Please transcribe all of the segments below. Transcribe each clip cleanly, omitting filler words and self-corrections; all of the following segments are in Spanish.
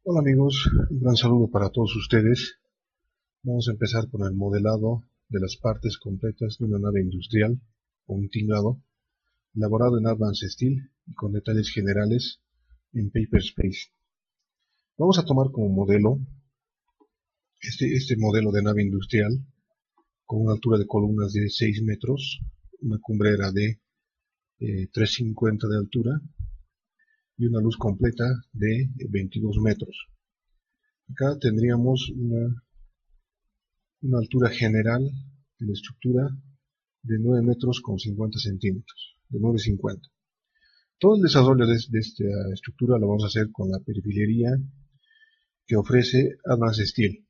Hola amigos, un gran saludo para todos ustedes. Vamos a empezar con el modelado de las partes completas de una nave industrial o un tinglado, elaborado en Advanced Steel y con detalles generales en Paperspace. Vamos a tomar como modelo este modelo de nave industrial con una altura de columnas de 6 metros, una cumbrera de 3,50 de altura y una luz completa de 22 metros. Acá tendríamos una altura general de la estructura de 9 metros con 50 centímetros, de 9,50. Todo el desarrollo de esta estructura lo vamos a hacer con la perfilería que ofrece Advanced Steel.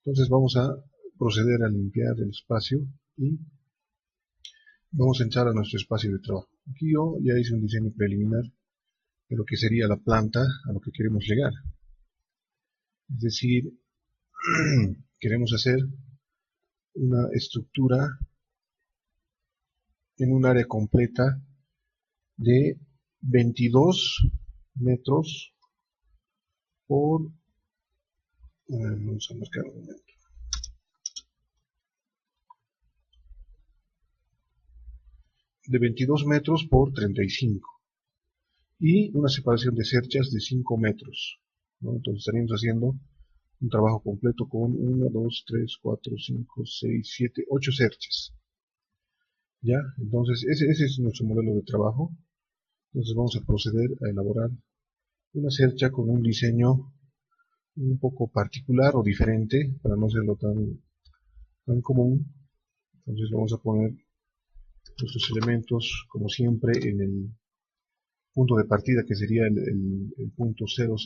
Entonces vamos a proceder a limpiar el espacio y vamos a entrar a nuestro espacio de trabajo. Aquí yo ya hice un diseño preliminar de lo que sería la planta a lo que queremos llegar. Es decir, queremos hacer una estructura en un área completa de 22 metros por, vamos a marcar un momento, de 22 metros por 35 y una separación de cerchas de 5 metros, ¿no? Entonces estaríamos haciendo un trabajo completo con 1, 2, 3, 4, 5, 6, 7, 8 cerchas. ¿Ya? Entonces ese es nuestro modelo de trabajo. Entonces vamos a proceder a elaborar una cercha con un diseño un poco particular o diferente para no hacerlo tan común. Entonces vamos a poner nuestros elementos como siempre en el punto de partida que sería el punto 000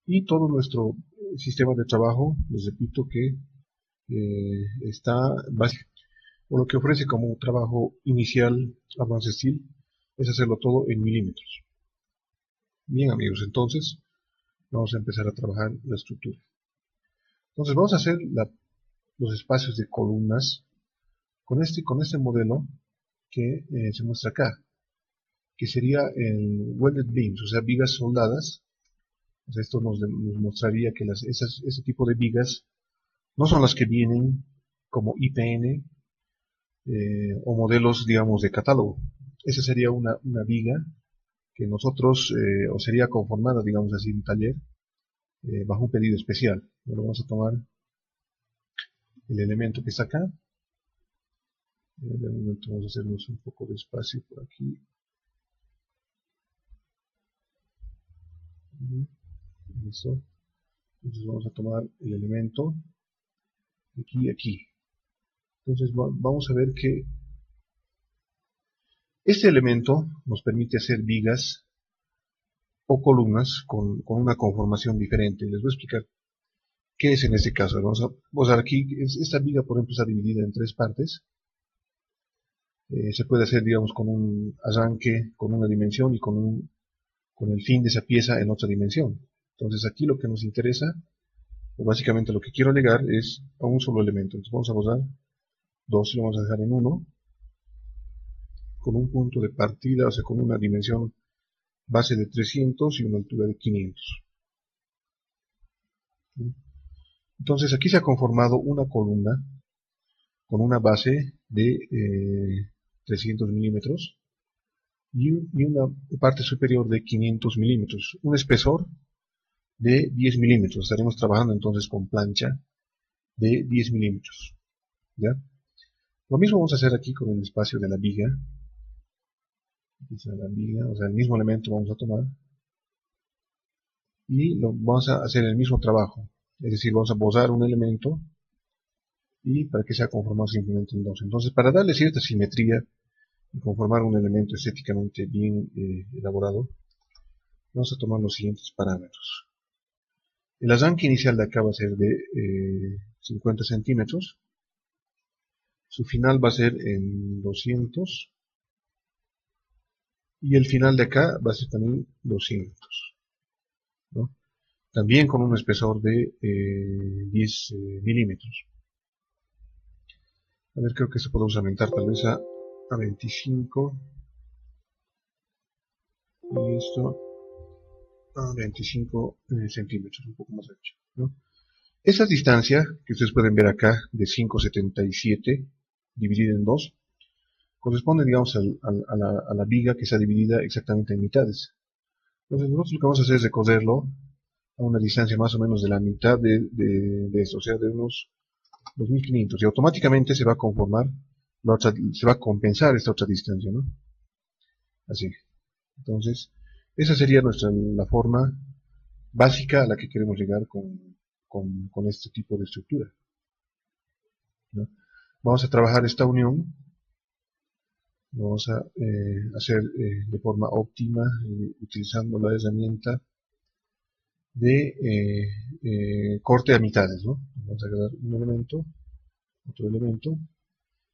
y todo nuestro sistema de trabajo, les repito que está básico, o lo que ofrece como trabajo inicial Advanced Steel es hacerlo todo en milímetros. Bien amigos, entonces vamos a empezar a trabajar la estructura. Entonces vamos a hacer los espacios de columnas con este modelo que se muestra acá, que sería el welded beams, o sea, vigas soldadas. O sea, esto nos mostraría que ese tipo de vigas no son las que vienen como IPN o modelos, digamos, de catálogo. Esa sería una viga que nosotros, o sería conformada, digamos así, en taller, bajo un pedido especial. Bueno, vamos a tomar el elemento que está acá. De momento vamos a hacernos un poco de espacio por aquí. Listo. Entonces vamos a tomar el elemento aquí y aquí. Entonces vamos a ver que este elemento nos permite hacer vigas o columnas con una conformación diferente. Les voy a explicar qué es en este caso. Vamos a ver aquí, esta viga por ejemplo está dividida en tres partes. Se puede hacer, digamos, con un arranque, con una dimensión y con el fin de esa pieza en otra dimensión. Entonces aquí lo que nos interesa, o básicamente lo que quiero llegar es a un solo elemento. Entonces vamos a borrar dos y lo vamos a dejar en uno, con un punto de partida, o sea, con una dimensión base de 300 y una altura de 500. Entonces aquí se ha conformado una columna con una base de 300 milímetros y una parte superior de 500 milímetros, un espesor de 10 milímetros. Estaremos trabajando entonces con plancha de 10 milímetros. ¿Ya? Lo mismo vamos a hacer aquí con el espacio de la viga. O sea, el mismo elemento vamos a tomar y vamos a hacer el mismo trabajo. Es decir, vamos a borrar un elemento y para que sea conformado simplemente en dos. Entonces, para darle cierta simetría y conformar un elemento estéticamente bien elaborado, vamos a tomar los siguientes parámetros. El arranque inicial de acá va a ser de 50 centímetros. Su final va a ser en 200. Y el final de acá va a ser también 200. ¿No? También con un espesor de 10 milímetros. A ver, creo que se puede aumentar tal vez a 25. Y esto a 25 centímetros, un poco más ancho, ¿no? Esa distancia que ustedes pueden ver acá de 5,77 dividida en 2 corresponde, digamos, a la viga que está dividida exactamente en mitades. Entonces nosotros lo que vamos a hacer es recorrerlo a una distancia más o menos de la mitad de esto, o sea, de unos 2500, y automáticamente se va a conformar se va a compensar esta otra distancia, ¿no? Así. Entonces, esa sería la forma básica a la que queremos llegar con este tipo de estructura, ¿no? Vamos a trabajar esta unión, lo vamos a hacer de forma óptima, utilizando la herramienta de corte a mitades, ¿no? Vamos a agarrar un elemento, otro elemento,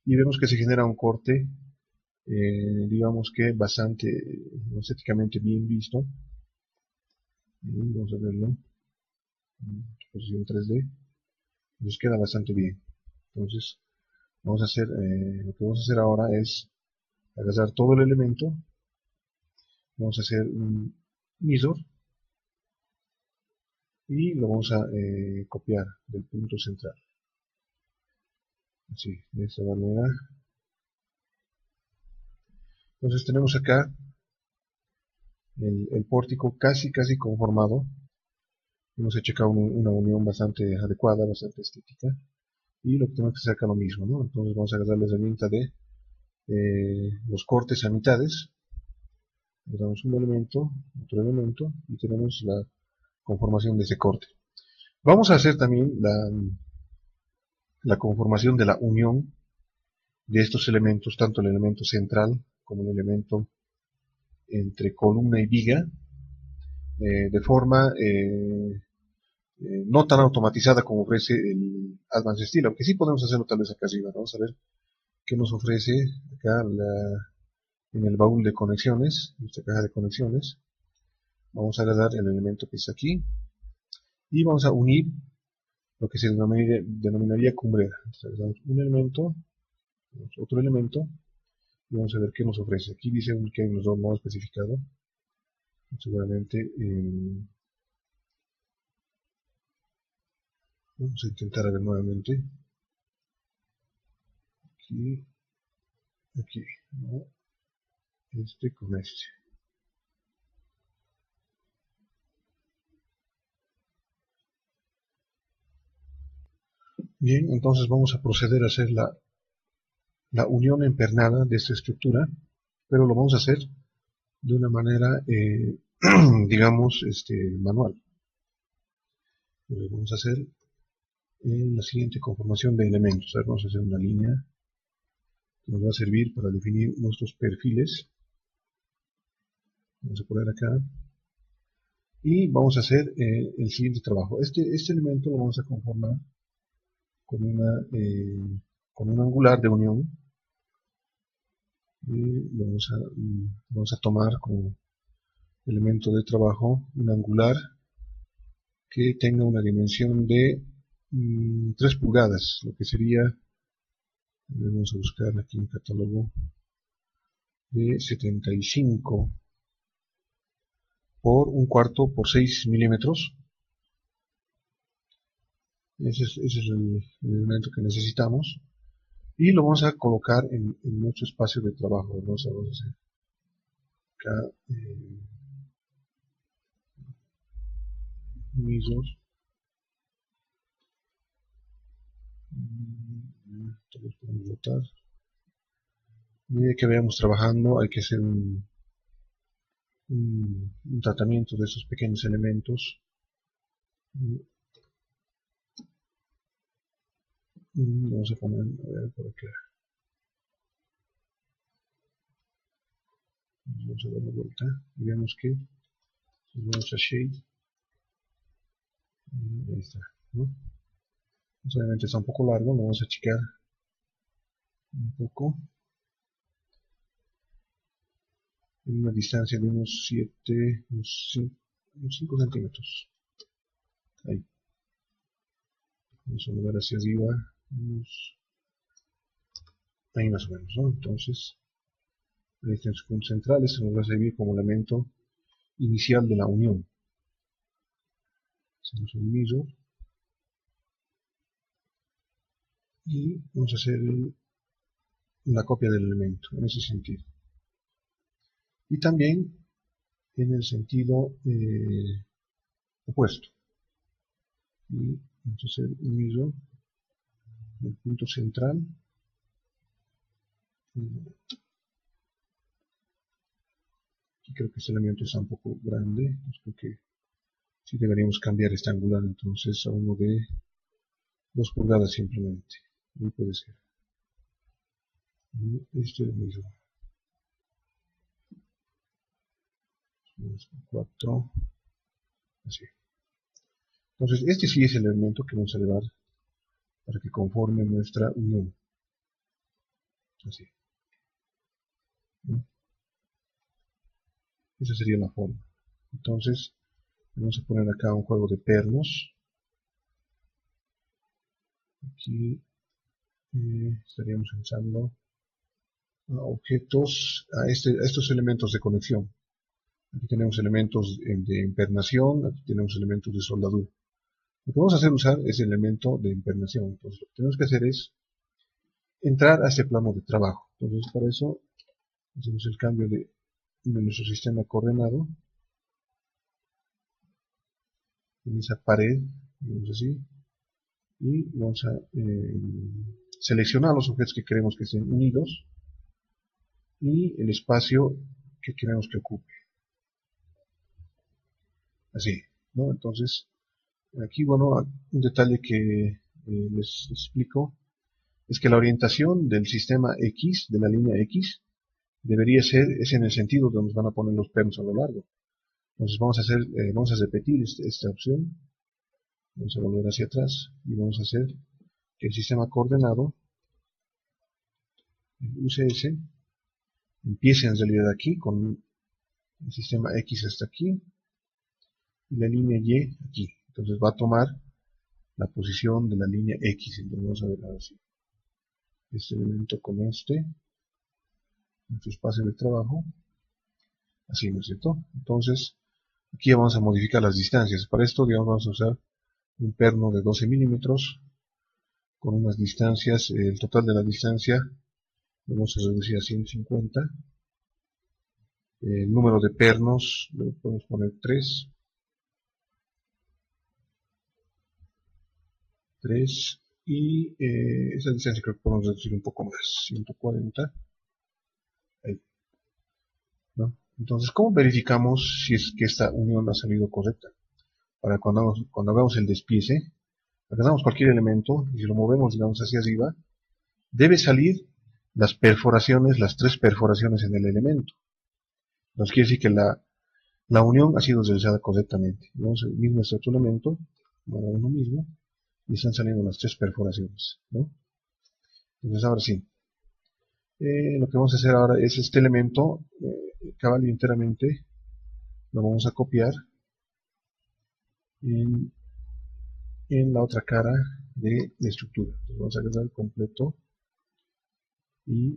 y vemos que se genera un corte, digamos que bastante estéticamente bien visto. Y vamos a verlo en posición 3D, nos queda bastante bien. Entonces, lo que vamos a hacer ahora es agarrar todo el elemento, vamos a hacer un misor y lo vamos a copiar del punto central. Así, de esta manera. Entonces tenemos acá el pórtico casi conformado. Hemos hecho acá una unión bastante adecuada, bastante estética. Y lo que tenemos que hacer acá lo mismo, ¿no? Entonces vamos a agarrar la herramienta de los cortes a mitades. Le damos un elemento, otro elemento, y tenemos la conformación de ese corte. Vamos a hacer también la conformación de la unión de estos elementos, tanto el elemento central como el elemento entre columna y viga, de forma no tan automatizada como ofrece el Advanced Steel, aunque sí podemos hacerlo tal vez acá arriba. Vamos a ver qué nos ofrece acá en el baúl de conexiones, esta caja de conexiones. Vamos a agregar el elemento que está aquí y vamos a unir lo que se denominaría cumbrera. Entonces agregamos un elemento, otro elemento, y vamos a ver qué nos ofrece. Aquí dice que nos da un modo especificado. Seguramente vamos a intentar ver nuevamente. Aquí, aquí, ¿no? Este con este. Bien, entonces vamos a proceder a hacer la unión empernada de esta estructura, pero lo vamos a hacer de una manera, digamos, manual. Vamos a hacer la siguiente conformación de elementos. Vamos a hacer una línea que nos va a servir para definir nuestros perfiles. Vamos a poner acá. Y vamos a hacer el siguiente trabajo. Este elemento lo vamos a conformar con un angular de unión. Y vamos a tomar como elemento de trabajo un angular que tenga una dimensión de 3 pulgadas, lo que sería, vamos a buscar aquí un catálogo de 75 por 1/4 por 6 milímetros. Ese es el elemento que necesitamos y lo vamos a colocar en nuestro espacio de trabajo. Vamos a hacer acá mismos. Todos podemos votar. A medida que vayamos trabajando hay que hacer un tratamiento de esos pequeños elementos. Vamos a poner, a ver por acá. Vamos a dar la vuelta y vemos que vamos a Shade. Ahí está, ¿no? Obviamente está un poco largo, lo vamos a achicar un poco. En una distancia de unos 5 centímetros. Ahí. Vamos a mover hacia arriba. Ahí más o menos, ¿no? Entonces, ahí está en su punto central. Esto nos va a servir como elemento inicial de la unión. Hacemos un mirror y vamos a hacer la copia del elemento en ese sentido. Y también en el sentido opuesto. Y vamos a hacer un mirror del punto central. Y creo que este elemento está un poco grande. Creo que sí deberíamos cambiar este angular entonces a uno de 2 pulgadas simplemente. No puede ser. Y este es el mismo. 4. Así. Entonces este sí es el elemento que vamos a elevar para que conforme nuestra unión. Así. ¿No? Esa sería la forma. Entonces vamos a poner acá un juego de pernos. Aquí estaríamos usando objetos, a estos elementos de conexión. Aquí tenemos elementos de impernación, aquí tenemos elementos de soldadura. Lo que vamos a hacer usar es el elemento de impernación. Entonces lo que tenemos que hacer es entrar a este plano de trabajo. Entonces para eso hacemos el cambio de nuestro sistema coordenado en esa pared, digamos así, y vamos a seleccionar los objetos que queremos que estén unidos y el espacio que queremos que ocupe. Así, ¿no? Entonces, aquí, bueno, un detalle que les explico es que la orientación del sistema X, de la línea X, debería ser, es en el sentido donde nos van a poner los pernos a lo largo. Entonces vamos a repetir esta opción, vamos a volver hacia atrás y vamos a hacer que el sistema coordenado, el UCS, empiece en realidad aquí con el sistema X hasta aquí y la línea Y aquí. Entonces va a tomar la posición de la línea X. Entonces vamos a ver ahora sí. Este elemento con este, nuestro espacio de trabajo, así, ¿no es cierto? Entonces aquí vamos a modificar las distancias. Para esto, digamos, vamos a usar un perno de 12 milímetros con unas distancias, el total de la distancia lo vamos a reducir a 150. El número de pernos lo podemos poner 3. 3 y esa distancia creo que podemos reducir un poco más, 140. Ahí, ¿no? Entonces, ¿cómo verificamos si es que esta unión ha salido correcta? Para cuando hagamos el despiece, agarramos cualquier elemento y si lo movemos, digamos, hacia arriba, debe salir las perforaciones, las 3 perforaciones en el elemento. Nos quiere decir que la unión ha sido realizada correctamente. Vamos a mismo este otro elemento, ahora uno mismo, y están saliendo las 3 perforaciones, ¿no? Entonces ahora sí, lo que vamos a hacer ahora es este elemento, cabal y enteramente, lo vamos a copiar en la otra cara de la estructura. Entonces vamos a agarrar el completo y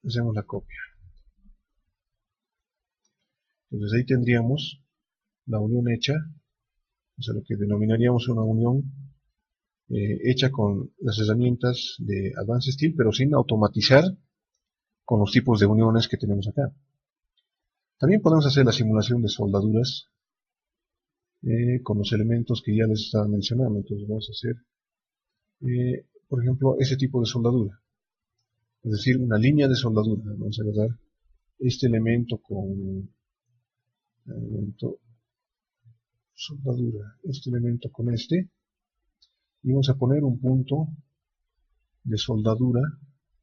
hacemos la copia. Entonces ahí tendríamos la unión hecha, o sea, lo que denominaríamos una unión hecha con las herramientas de Advanced Steel, pero sin automatizar con los tipos de uniones que tenemos acá. También podemos hacer la simulación de soldaduras con los elementos que ya les estaba mencionando. Entonces vamos a hacer, por ejemplo, ese tipo de soldadura. Es decir, una línea de soldadura. Vamos a agarrar este elemento con soldadura, este elemento con este, y vamos a poner un punto de soldadura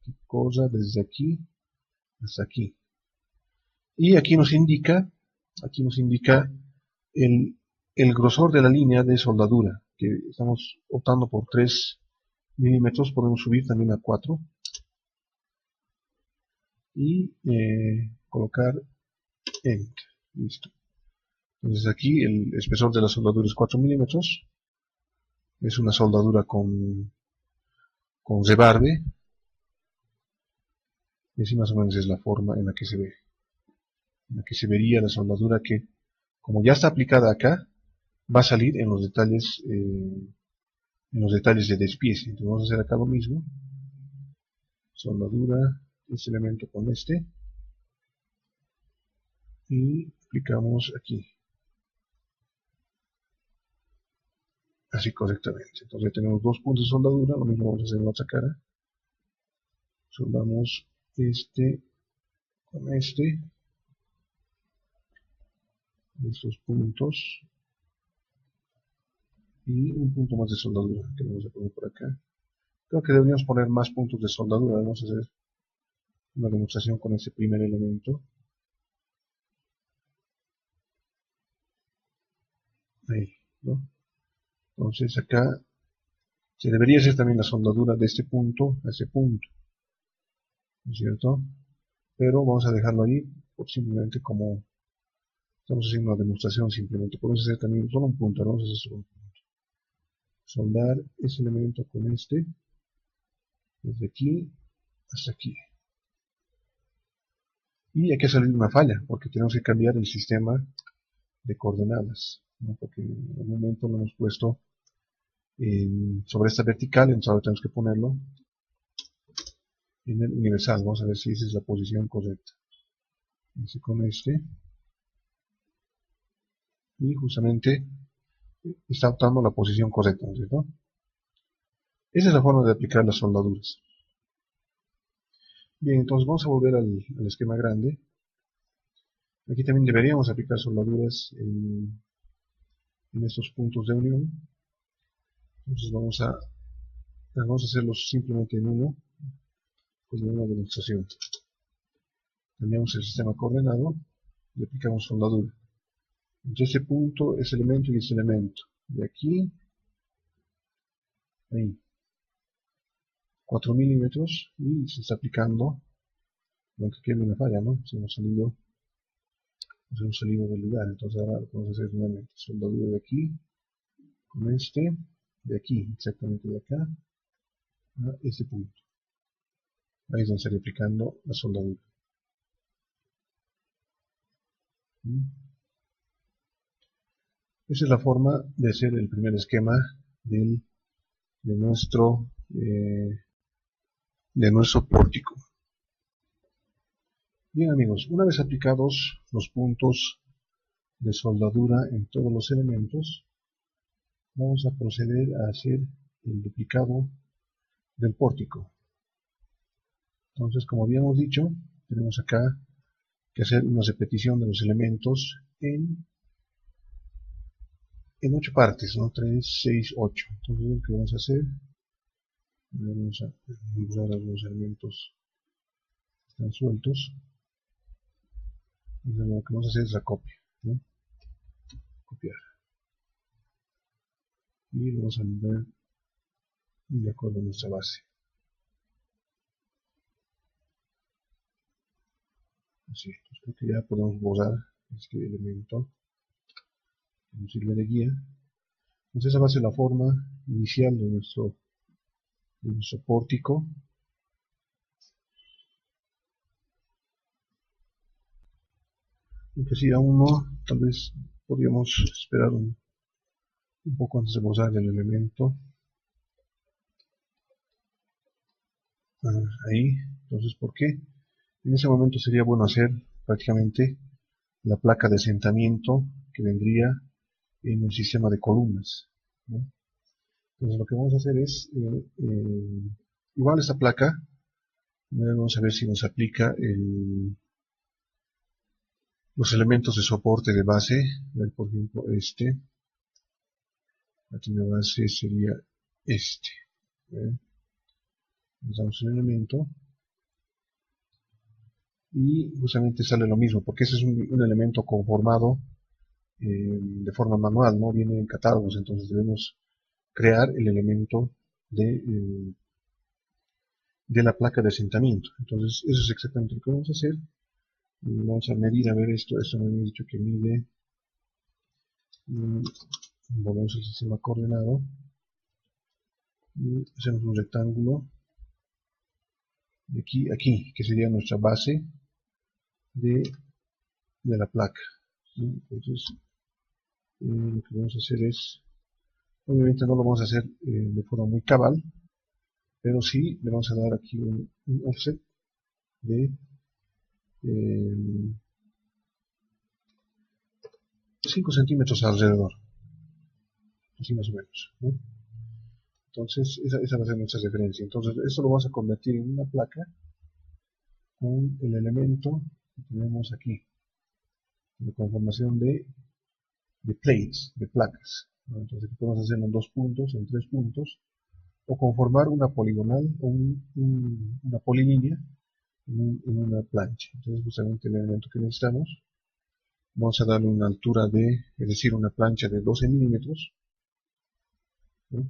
que corra desde aquí hasta aquí. Y aquí nos indica el grosor de la línea de soldadura, que estamos optando por 3 milímetros, podemos subir también a 4 y colocar End. Listo. Entonces aquí el espesor de la soldadura es 4 milímetros, es una soldadura con rebarbe, y así más o menos es la forma en la que se ve, en la que se vería la soldadura que, como ya está aplicada acá, va a salir en los detalles de despiece. Entonces vamos a hacer acá lo mismo, soldadura, este elemento con este, y aplicamos aquí, así correctamente. Entonces ya tenemos dos puntos de soldadura, lo mismo vamos a hacer en la otra cara, soldamos este con este, estos puntos, y un punto más de soldadura que vamos a poner por acá. Creo que deberíamos poner más puntos de soldadura. Vamos a hacer una demostración con este primer elemento. Ahí, ¿no? Entonces acá se debería hacer también la soldadura de este punto a este punto, ¿no es cierto? Pero vamos a dejarlo ahí simplemente como estamos haciendo una demostración. Simplemente podemos hacer también solo un punto, ¿no? Vamos a hacer solo un punto. Soldar este elemento con este, desde aquí hasta aquí. Y hay que salir una falla, porque tenemos que cambiar el sistema de coordenadas, ¿no? Porque en algún momento lo hemos puesto sobre esta vertical, entonces ahora tenemos que ponerlo en el universal. Vamos a ver si esa es la posición correcta. Hice con este, y justamente está optando la posición correcta, ¿no es cierto? Esa es la forma de aplicar las soldaduras. Bien, entonces vamos a volver al esquema grande. Aquí también deberíamos aplicar soldaduras en estos puntos de unión. Entonces vamos a hacerlos simplemente en uno, con una demostración. Cambiamos el sistema coordenado y aplicamos soldadura. Entre este punto, ese elemento y ese elemento. De aquí, ahí, 4 milímetros, y se está aplicando, aunque quede una falla, ¿no? Si hemos salido del lugar. Entonces ahora lo vamos a hacer nuevamente. Soldadura de aquí, con este, de aquí, exactamente de acá, a este punto. Ahí es donde estaría aplicando la soldadura. Esa es la forma de hacer el primer esquema de nuestro pórtico. Bien amigos, una vez aplicados los puntos de soldadura en todos los elementos, vamos a proceder a hacer el duplicado del pórtico. Entonces, como habíamos dicho, tenemos acá que hacer una repetición de los elementos en 8 partes, ¿no? 3, 6, 8. Entonces lo que vamos a hacer, vamos a borrar algunos elementos que están sueltos. Entonces lo que vamos a hacer es la copia, ¿no? Copiar. Y lo vamos a mover de acuerdo a nuestra base. Así, entonces creo que ya podemos borrar este elemento que nos sirve de guía. Entonces esa va a ser la forma inicial de nuestro pórtico. Aunque si aún no, tal vez podríamos esperar un poco antes de borrar el elemento. Ahí, entonces, ¿por qué? En ese momento sería bueno hacer prácticamente la placa de asentamiento que vendría en el sistema de columnas, ¿no? Entonces lo que vamos a hacer es, igual esta placa, vamos a ver si nos aplica los elementos de soporte de base. Por ejemplo, la primera base sería este. Le damos el elemento y justamente sale lo mismo, porque ese es un elemento conformado de forma manual, no viene en catálogos. Entonces debemos crear el elemento de la placa de asentamiento. Entonces eso es exactamente lo que vamos a hacer. Vamos a medir, a ver esto me había dicho que mide, volvemos al sistema coordenado y hacemos un rectángulo de aquí a aquí, que sería nuestra base de la placa, ¿no? Entonces lo que vamos a hacer es, obviamente no lo vamos a hacer de forma muy cabal, pero sí le vamos a dar aquí un offset de 5 centímetros alrededor, así más o menos, ¿no? Entonces esa va a ser nuestra referencia. Entonces esto lo vamos a convertir en una placa con el elemento que tenemos aquí, de conformación de plates, de placas, ¿no? Entonces aquí podemos hacerlo en 2 puntos, en 3 puntos, o conformar una poligonal o una polilínea en una plancha. Entonces justamente el elemento que necesitamos, vamos a darle una altura es decir, una plancha de 12 milímetros, ¿no?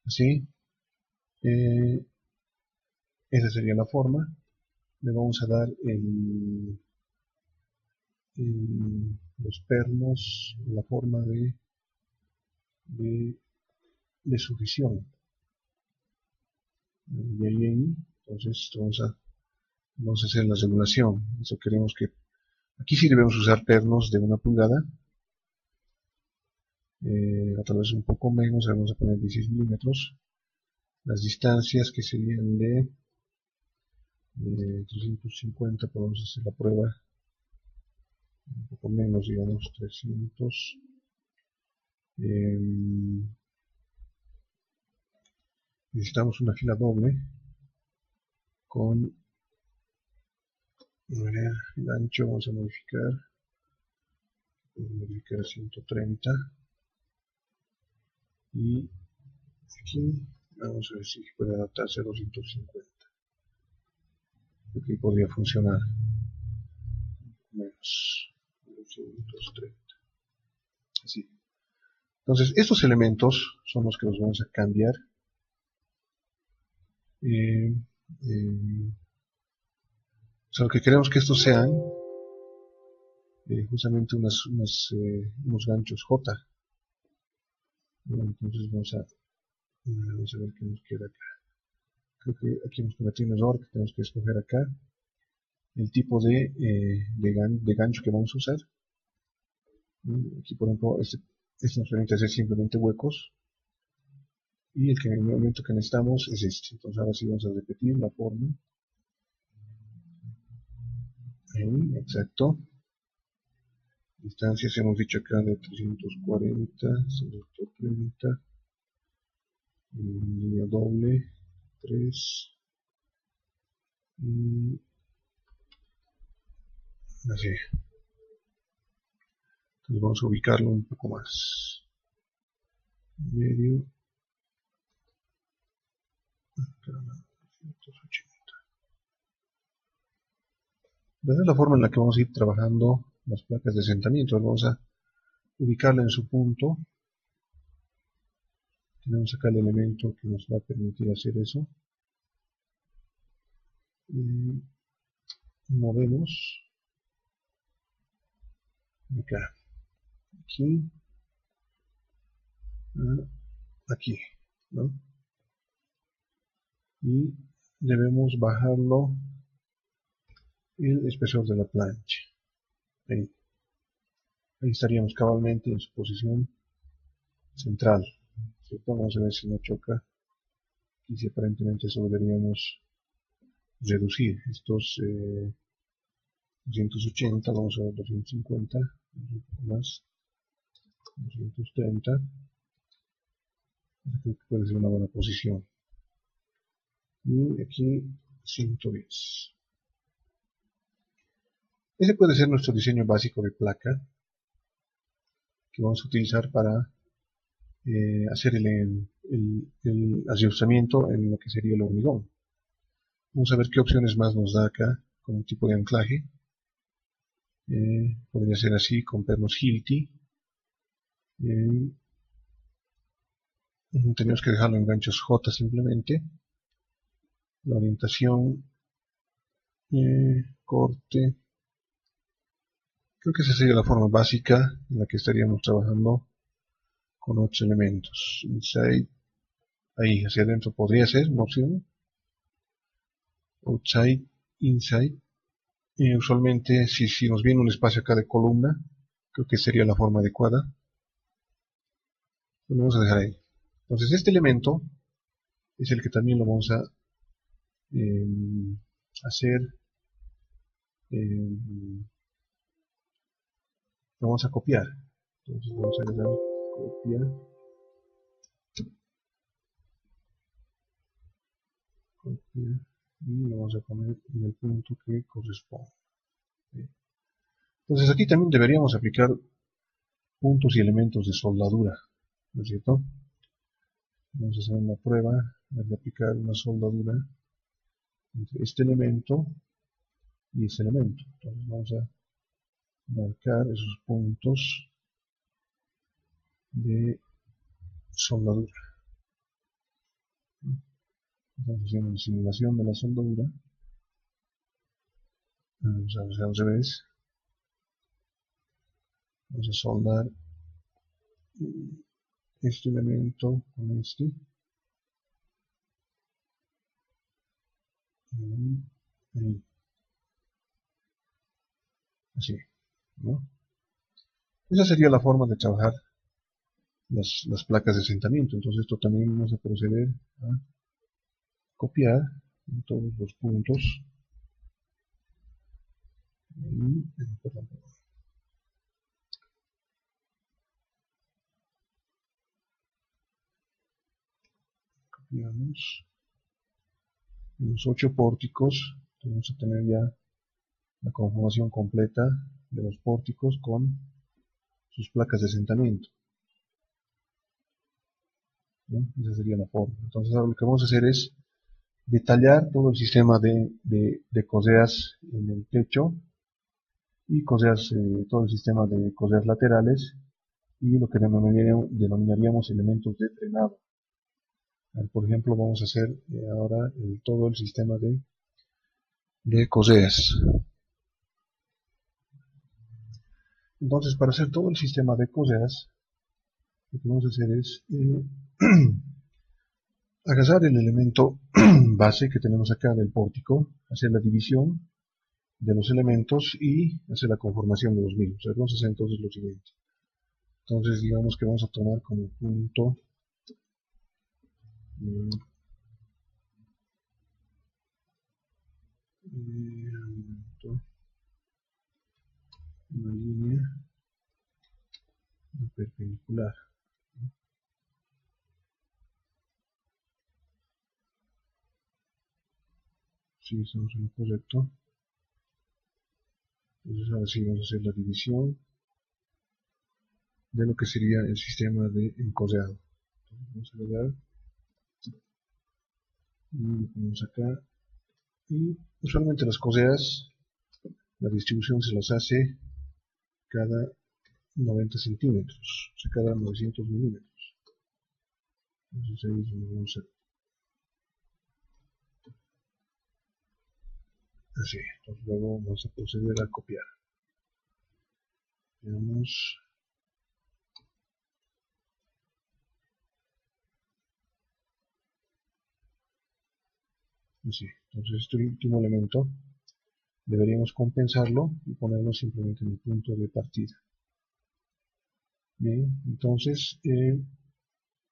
Así, esa sería la forma. Le vamos a dar los pernos, la forma de, de sujeción. Y ahí, entonces vamos a hacer la regulación. Eso queremos que, aquí sí debemos usar pernos de 1 pulgada, tal vez un poco menos, vamos a poner 16 milímetros. Las distancias que serían de 350, podemos hacer la prueba un poco menos, digamos 300. Necesitamos una fila doble con el ancho, vamos a modificar a 130, y aquí vamos a ver si puede adaptarse a 250. Aquí podría funcionar menos 230, así. Entonces estos elementos son los que los vamos a cambiar. O sea, lo que queremos que estos sean justamente unos ganchos J, ¿no? Entonces vamos a ver qué nos queda acá. Creo que aquí hemos cometido un error, que tenemos que escoger acá el tipo de gancho que vamos a usar. Aquí por ejemplo este nos permite hacer simplemente huecos, y el elemento que necesitamos es este. Entonces ahora sí vamos a repetir la forma. Ahí, exacto. Distancias hemos dicho acá de 340, 130, línea doble, 3, y así. Entonces vamos a ubicarlo un poco más. Medio. Acá, 180. Esa es la forma en la que vamos a ir trabajando las placas de asentamiento. Vamos a ubicarla en su punto. Tenemos acá el elemento que nos va a permitir hacer eso. Y movemos acá, aquí, aquí, ¿no? Y debemos bajarlo el espesor de la plancha. Ahí estaríamos cabalmente en su posición central, ¿cierto? Vamos a ver si no choca, y si aparentemente eso deberíamos reducir estos 280, vamos a ver 250, un poco más, 230. Creo que puede ser una buena posición. Y aquí 110. Ese puede ser nuestro diseño básico de placa que vamos a utilizar para hacer el ajustamiento en lo que sería el hormigón. Vamos a ver qué opciones más nos da acá como tipo de anclaje. Podría ser así, con pernos Hilti. Tenemos que dejarlo en ganchos J simplemente. La orientación, corte. Creo que esa sería la forma básica en la que estaríamos trabajando con 8 elementos. Inside, ahí hacia adentro podría ser una opción. Outside, inside. Usualmente si nos viene un espacio acá de columna, Creo que sería la forma adecuada. Lo vamos a dejar ahí. Entonces este elemento es el que también lo vamos a hacer, lo vamos a copiar. Entonces vamos a dar copiar, y lo vamos a poner en el punto que corresponde. Entonces aquí también deberíamos aplicar puntos y elementos de soldadura, ¿no es cierto? Vamos a hacer una prueba de aplicar una soldadura entre este elemento y este elemento. Entonces vamos a marcar esos puntos de soldadura. Estamos haciendo una simulación de la soldadura. Vamos a hacer al revés. Vamos a soldar este elemento con este. Así, ¿no? Esa sería la forma de trabajar las placas de asentamiento. Entonces esto también vamos a proceder a copiar en todos los puntos. Copiamos los 8 pórticos. Vamos a tener ya la conformación completa de los pórticos con sus placas de asentamiento, ¿no? Esa sería la forma. Entonces ahora lo que vamos a hacer es detallar todo el sistema de correas en el techo y correas, todo el sistema de correas laterales y lo que denominaríamos elementos de frenado. Por ejemplo, vamos a hacer ahora todo el sistema de correas. Entonces, para hacer todo el sistema de correas, lo que vamos a hacer es agarrar el elemento base que tenemos acá del pórtico, hacer la división de los elementos y hacer la conformación de los mismos. Vamos a hacer entonces lo siguiente. Entonces, digamos que vamos a tomar como punto una línea perpendicular. Sí, estamos en lo correcto. Entonces ahora sí vamos a hacer la división de lo que sería el sistema de encorreado. Entonces vamos a agregar y lo ponemos acá. Y usualmente las correas, la distribución se las hace cada 90 centímetros, o sea, cada 900 milímetros. Entonces ahí es donde vamos a... Así, entonces luego vamos a proceder a copiar. Veamos. Así, entonces este último elemento deberíamos compensarlo y ponerlo simplemente en el punto de partida. Bien, entonces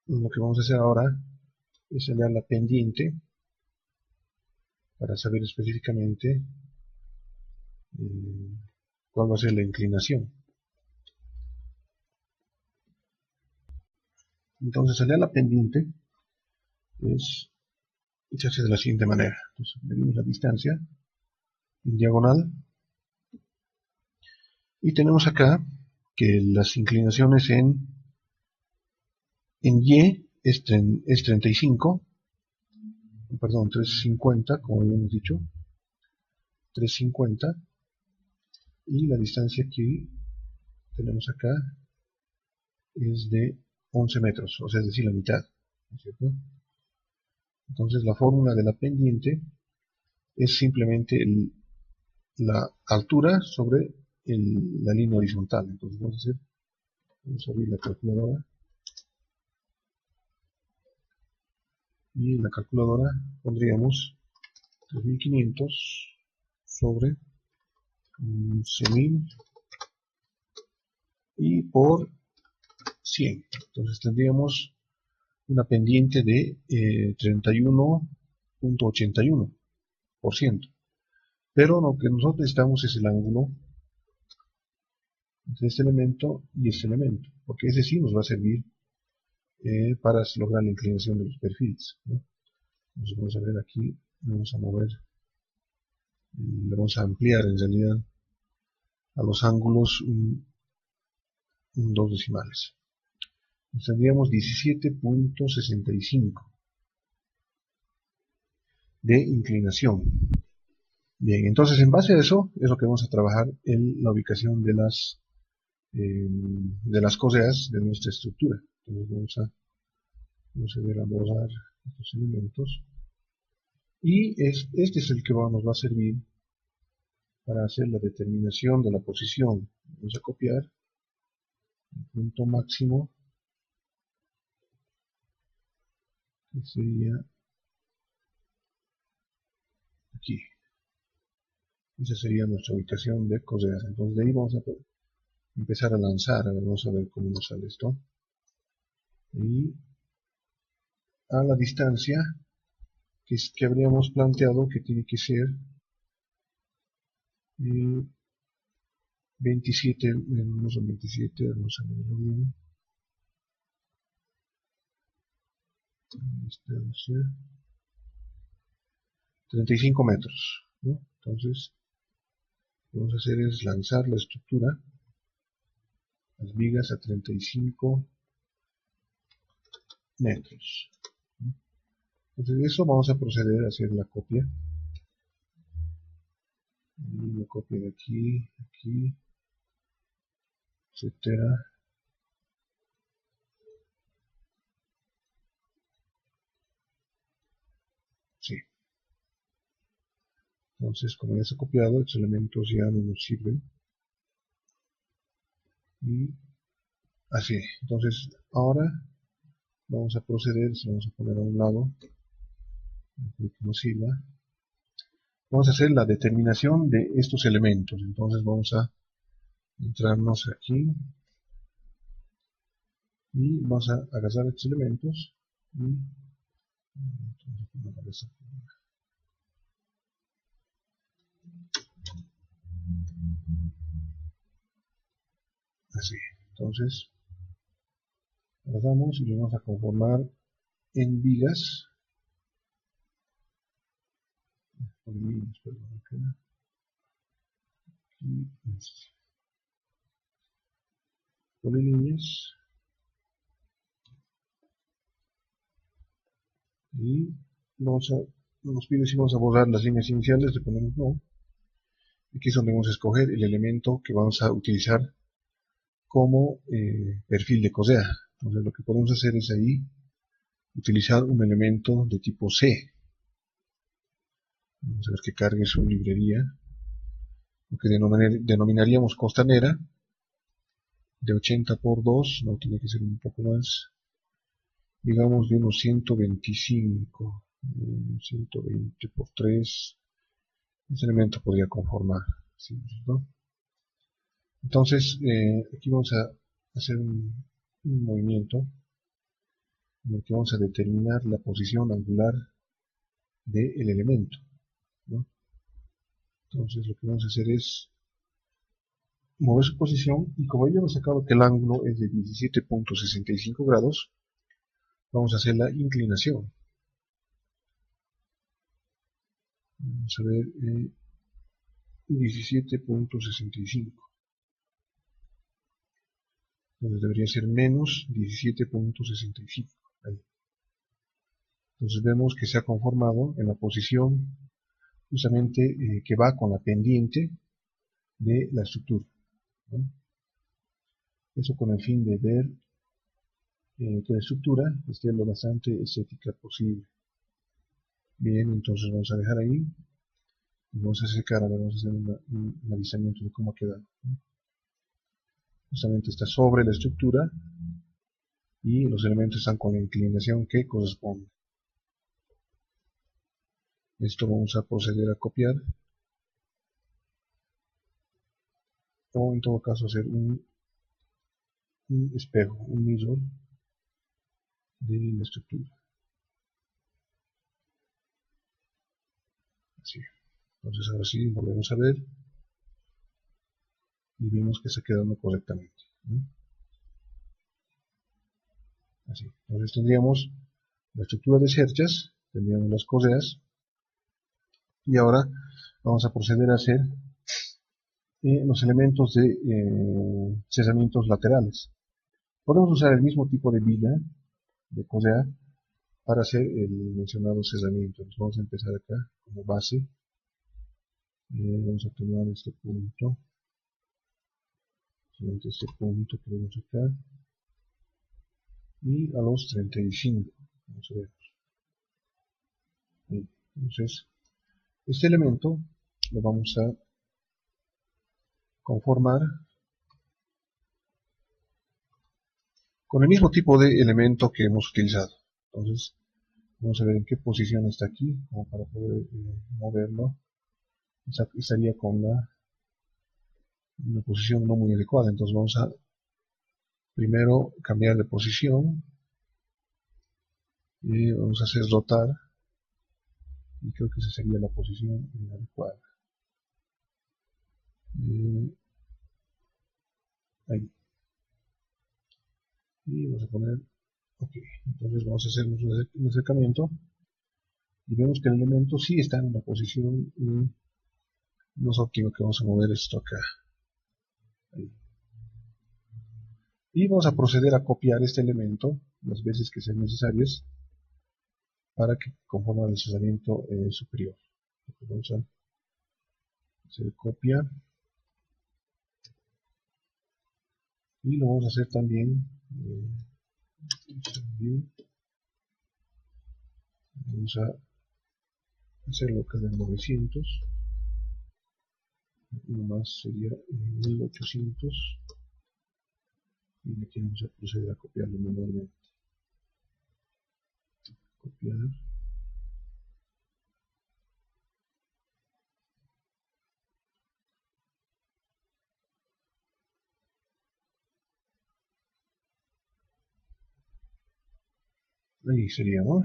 lo que vamos a hacer ahora es hallar la pendiente para saber específicamente cuál va a ser la inclinación. Entonces hallar la pendiente se hace de la siguiente manera. Entonces medimos la distancia en diagonal y tenemos acá que las inclinaciones en Y es 35, perdón, 350, como habíamos dicho, 350, y la distancia que tenemos acá es de 11 metros, o sea, es decir, la mitad, ¿no es cierto? Entonces la fórmula de la pendiente es simplemente la altura sobre la línea horizontal. Entonces vamos a abrir la calculadora, y en la calculadora pondríamos 3500 sobre 11.000 y por 100. Entonces tendríamos una pendiente de 31.81%. Pero lo que nosotros necesitamos es el ángulo entre este elemento y este elemento, porque ese sí nos va a servir para lograr la inclinación de los perfiles, ¿no? Entonces vamos a ver aquí, vamos a mover, le vamos a ampliar en realidad a los ángulos dos decimales. Entonces tendríamos 17.65 de inclinación. Bien, entonces en base a eso es lo que vamos a trabajar en la ubicación de las correas de nuestra estructura. Entonces vamos a ver a borrar estos elementos. Y este es el que nos va a servir para hacer la determinación de la posición. Vamos a copiar el punto máximo, que sería aquí. Esa sería nuestra ubicación de correas. Entonces de ahí vamos a empezar a lanzar. A ver, vamos a ver cómo nos sale esto. Y a la distancia que habríamos planteado que tiene que ser 27, no son 27, vamos a verlo bien. Distancia 35 metros, ¿no? Entonces lo que vamos a hacer es lanzar la estructura, las vigas a 35 metros. Entonces de eso vamos a proceder a hacer la copia. Y la copia de aquí, aquí, etcétera. Sí. Entonces, como ya está copiado, estos elementos ya no nos sirven. Y así. Entonces, ahora vamos a proceder, se vamos a poner a un lado, que nos sirva. Vamos a hacer la determinación de estos elementos. Entonces vamos a entrarnos aquí y vamos a agarrar estos elementos y así. Entonces agarramos y lo vamos a conformar en vigas. Polilíneas y nos pide si vamos a borrar las líneas iniciales, le ponemos no. Aquí es donde vamos a escoger el elemento que vamos a utilizar como perfil de correa. Entonces lo que podemos hacer es ahí utilizar un elemento de tipo C. Vamos a ver que cargue su librería, lo que denominaríamos costanera, de 80 por 2, no tiene que ser un poco más, digamos de unos 125, 120 por 3, ese elemento podría conformar, ¿sí? ¿No? Entonces, aquí vamos a hacer un movimiento en el que vamos a determinar la posición angular del elemento, ¿no? Entonces lo que vamos a hacer es mover su posición y como ya hemos sacado que el ángulo es de 17.65 grados, vamos a hacer la inclinación. Vamos a ver 17.65. Entonces debería ser menos 17.65. Entonces vemos que se ha conformado en la posición justamente que va con la pendiente de la estructura, ¿no? Eso con el fin de ver que la estructura esté lo bastante estética posible. Bien, entonces vamos a dejar ahí y vamos a secar, vamos a hacer un avisamiento de cómo ha quedado, ¿no? Justamente está sobre la estructura y los elementos están con la inclinación que corresponde. Esto vamos a proceder a copiar o en todo caso hacer un un espejo, un mirror de la estructura. Así. Entonces ahora sí volvemos a ver y vemos que está quedando correctamente, ¿no? Así. Entonces tendríamos la estructura de cerchas, tendríamos las correas y ahora vamos a proceder a hacer los elementos de cerramientos laterales. Podemos usar el mismo tipo de viga de correa para hacer el mencionado cerramiento. Entonces vamos a empezar acá como base. Vamos a tomar este punto, solamente este punto que vemos acá, y a los 35. Vamos a ver. Bien. Entonces, este elemento lo vamos a conformar con el mismo tipo de elemento que hemos utilizado. Entonces, vamos a ver en qué posición está aquí, como para poder moverlo. Estaría con una posición no muy adecuada. Entonces vamos a primero cambiar de posición y vamos a hacer rotar, y creo que esa sería la posición adecuada. Ahí. Y vamos a poner ok. Entonces vamos a hacer un acercamiento y vemos que el elemento sí está en una posición no es óptima, que vamos a mover esto acá. Ahí. Y vamos a proceder a copiar este elemento las veces que sean necesarias para que conforme al deslizamiento superior. Entonces vamos a hacer copia y lo vamos a hacer también vamos a hacerlo acá en 900, uno más sería 1800 y aquí vamos a proceder a copiarlo manualmente. Copiar. Ahí sería, ¿no?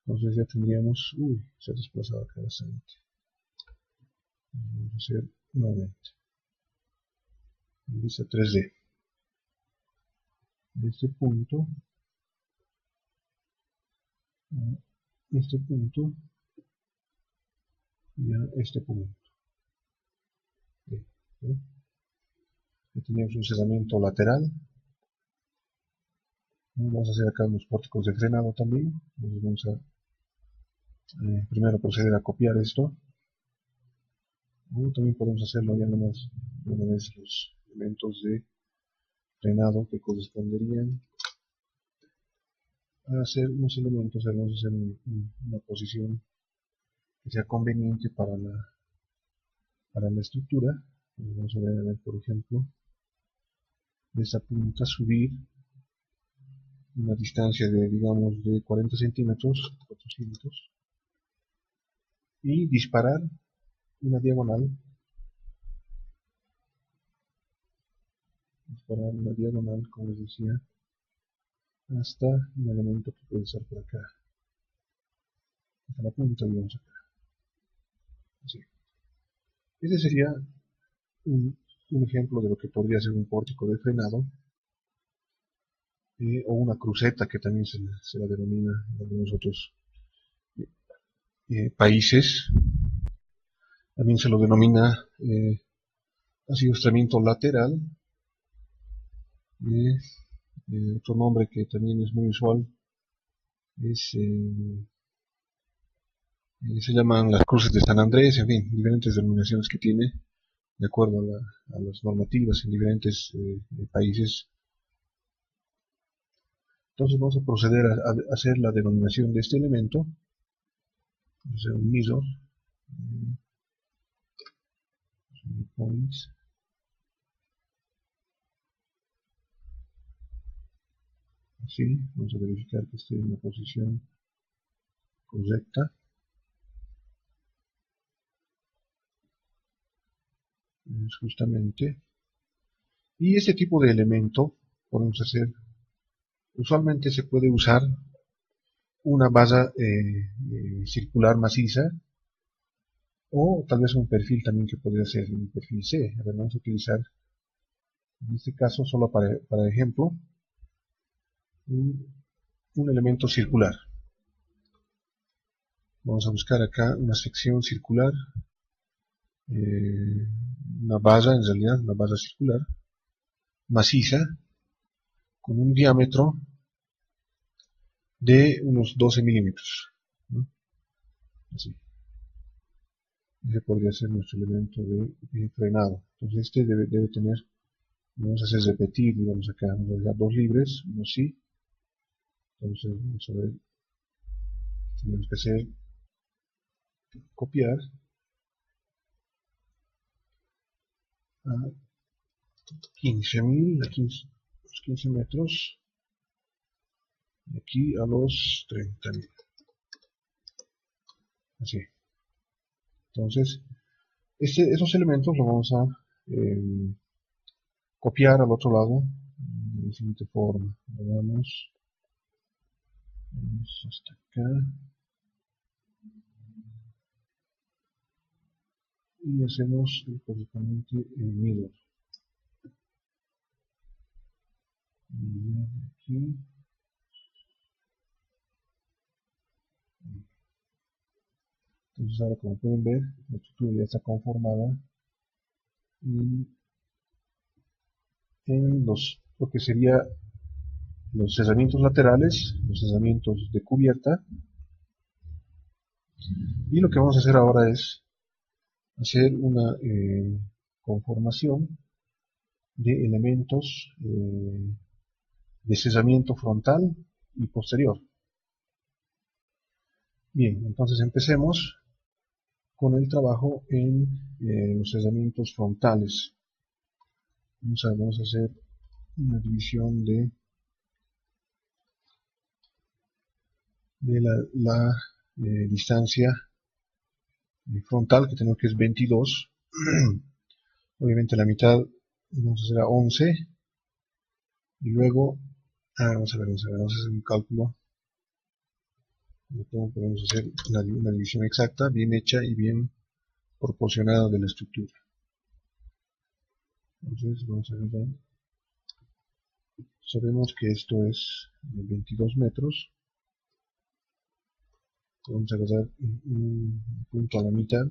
Entonces ya tendríamos, se ha desplazado acá bastante. Vamos a hacer nuevamente. Vista 3D. De este punto a este punto y a este punto. Bien, ¿no? Ya tenemos un cerramiento lateral. Vamos a hacer acá unos pórticos de frenado también. Entonces vamos a primero proceder a copiar esto. También podemos hacerlo ya nomás de una vez los elementos de frenado que corresponderían a hacer unos elementos, vamos a hacer una posición que sea conveniente para la estructura. Vamos a ver, por ejemplo, de esta punta subir una distancia de, digamos, de 40 centímetros, 400, y disparar una diagonal, como les decía, hasta un elemento que puede estar por acá, hasta la punta, digamos acá. Así. Este sería un ejemplo de lo que podría ser un pórtico de frenado, o una cruceta, que también se la denomina en algunos otros países. También se lo denomina asiestramiento lateral. Otro nombre que también es muy usual es, se llaman las cruces de San Andrés, en fin, diferentes denominaciones que tiene de acuerdo a las normativas en diferentes países. Entonces vamos a proceder a hacer la denominación de este elemento. Vamos a hacer un mirror, points, así, vamos a verificar que esté en la posición correcta. Justamente. Y este tipo de elemento podemos hacer, usualmente se puede usar una base circular maciza, o tal vez un perfil también que podría ser un perfil C. A ver, vamos a utilizar en este caso, solo para ejemplo, un elemento circular. Vamos a buscar acá una sección circular, una base, en realidad, una base circular, maciza, con un diámetro de unos 12 milímetros, ¿no? Así. Ese podría ser nuestro elemento de frenado. Entonces este debe tener, vamos a hacer repetir, digamos acá, vamos a dejar dos libres, uno sí. Entonces vamos a ver, tenemos que hacer, copiar a 15.000, a 15 metros, y aquí a los 30.000. Así. Entonces, esos elementos los vamos a copiar al otro lado de la siguiente forma. Vamos hasta acá y hacemos el correspondiente mirror. Aquí. Entonces ahora, como pueden ver, la estructura ya está conformada en lo que sería los cerramientos laterales, los cerramientos de cubierta, y lo que vamos a hacer ahora es hacer una conformación de elementos de cerramiento frontal y posterior. Bien, entonces empecemos con el trabajo en los cerramientos frontales. Vamos a hacer una división de la distancia frontal, que tenemos que es 22. Obviamente la mitad vamos a hacer a 11, y luego vamos a hacer un cálculo. Podemos hacer una división exacta, bien hecha y bien proporcionada de la estructura. Entonces vamos a ver, sabemos que esto es 22 metros. Vamos a agarrar un punto a la mitad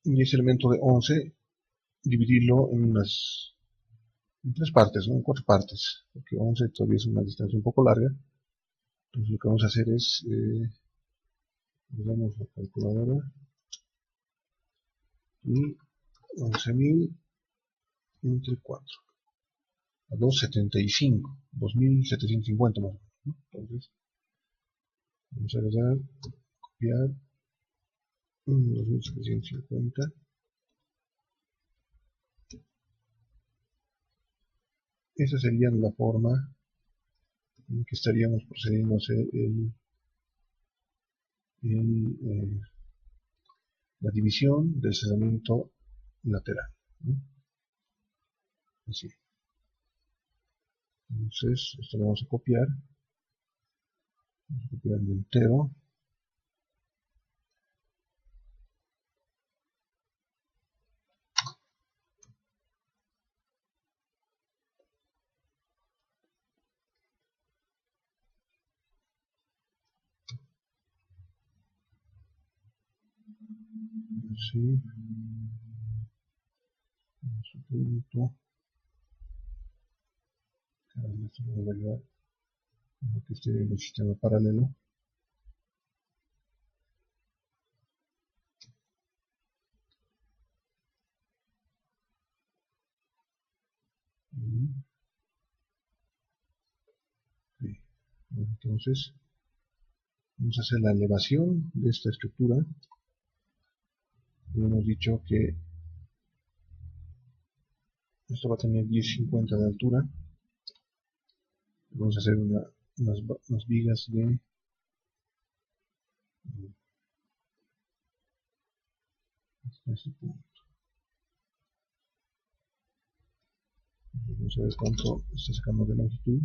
y ese elemento de 11 dividirlo en tres partes, ¿no? En 4 partes, porque 11 todavía es una distancia un poco larga. Entonces lo que vamos a hacer es, usamos la calculadora, y 11.000 entre 4, a 275, 2.750 más o menos, ¿no? Entonces vamos a agarrar, copiar, 2.750. Esa sería la forma en que estaríamos procediendo a hacer la división del cerramiento lateral, ¿no? Así. Entonces, esto lo vamos a copiar el entero. Así. Su punto. Esto me va a ayudar a que esté en el sistema paralelo. Entonces, vamos a hacer la elevación de esta estructura. Ya hemos dicho que esto va a tener 10.50 de altura. Vamos a hacer unas vigas de este punto. Vamos a ver cuánto está sacando de longitud.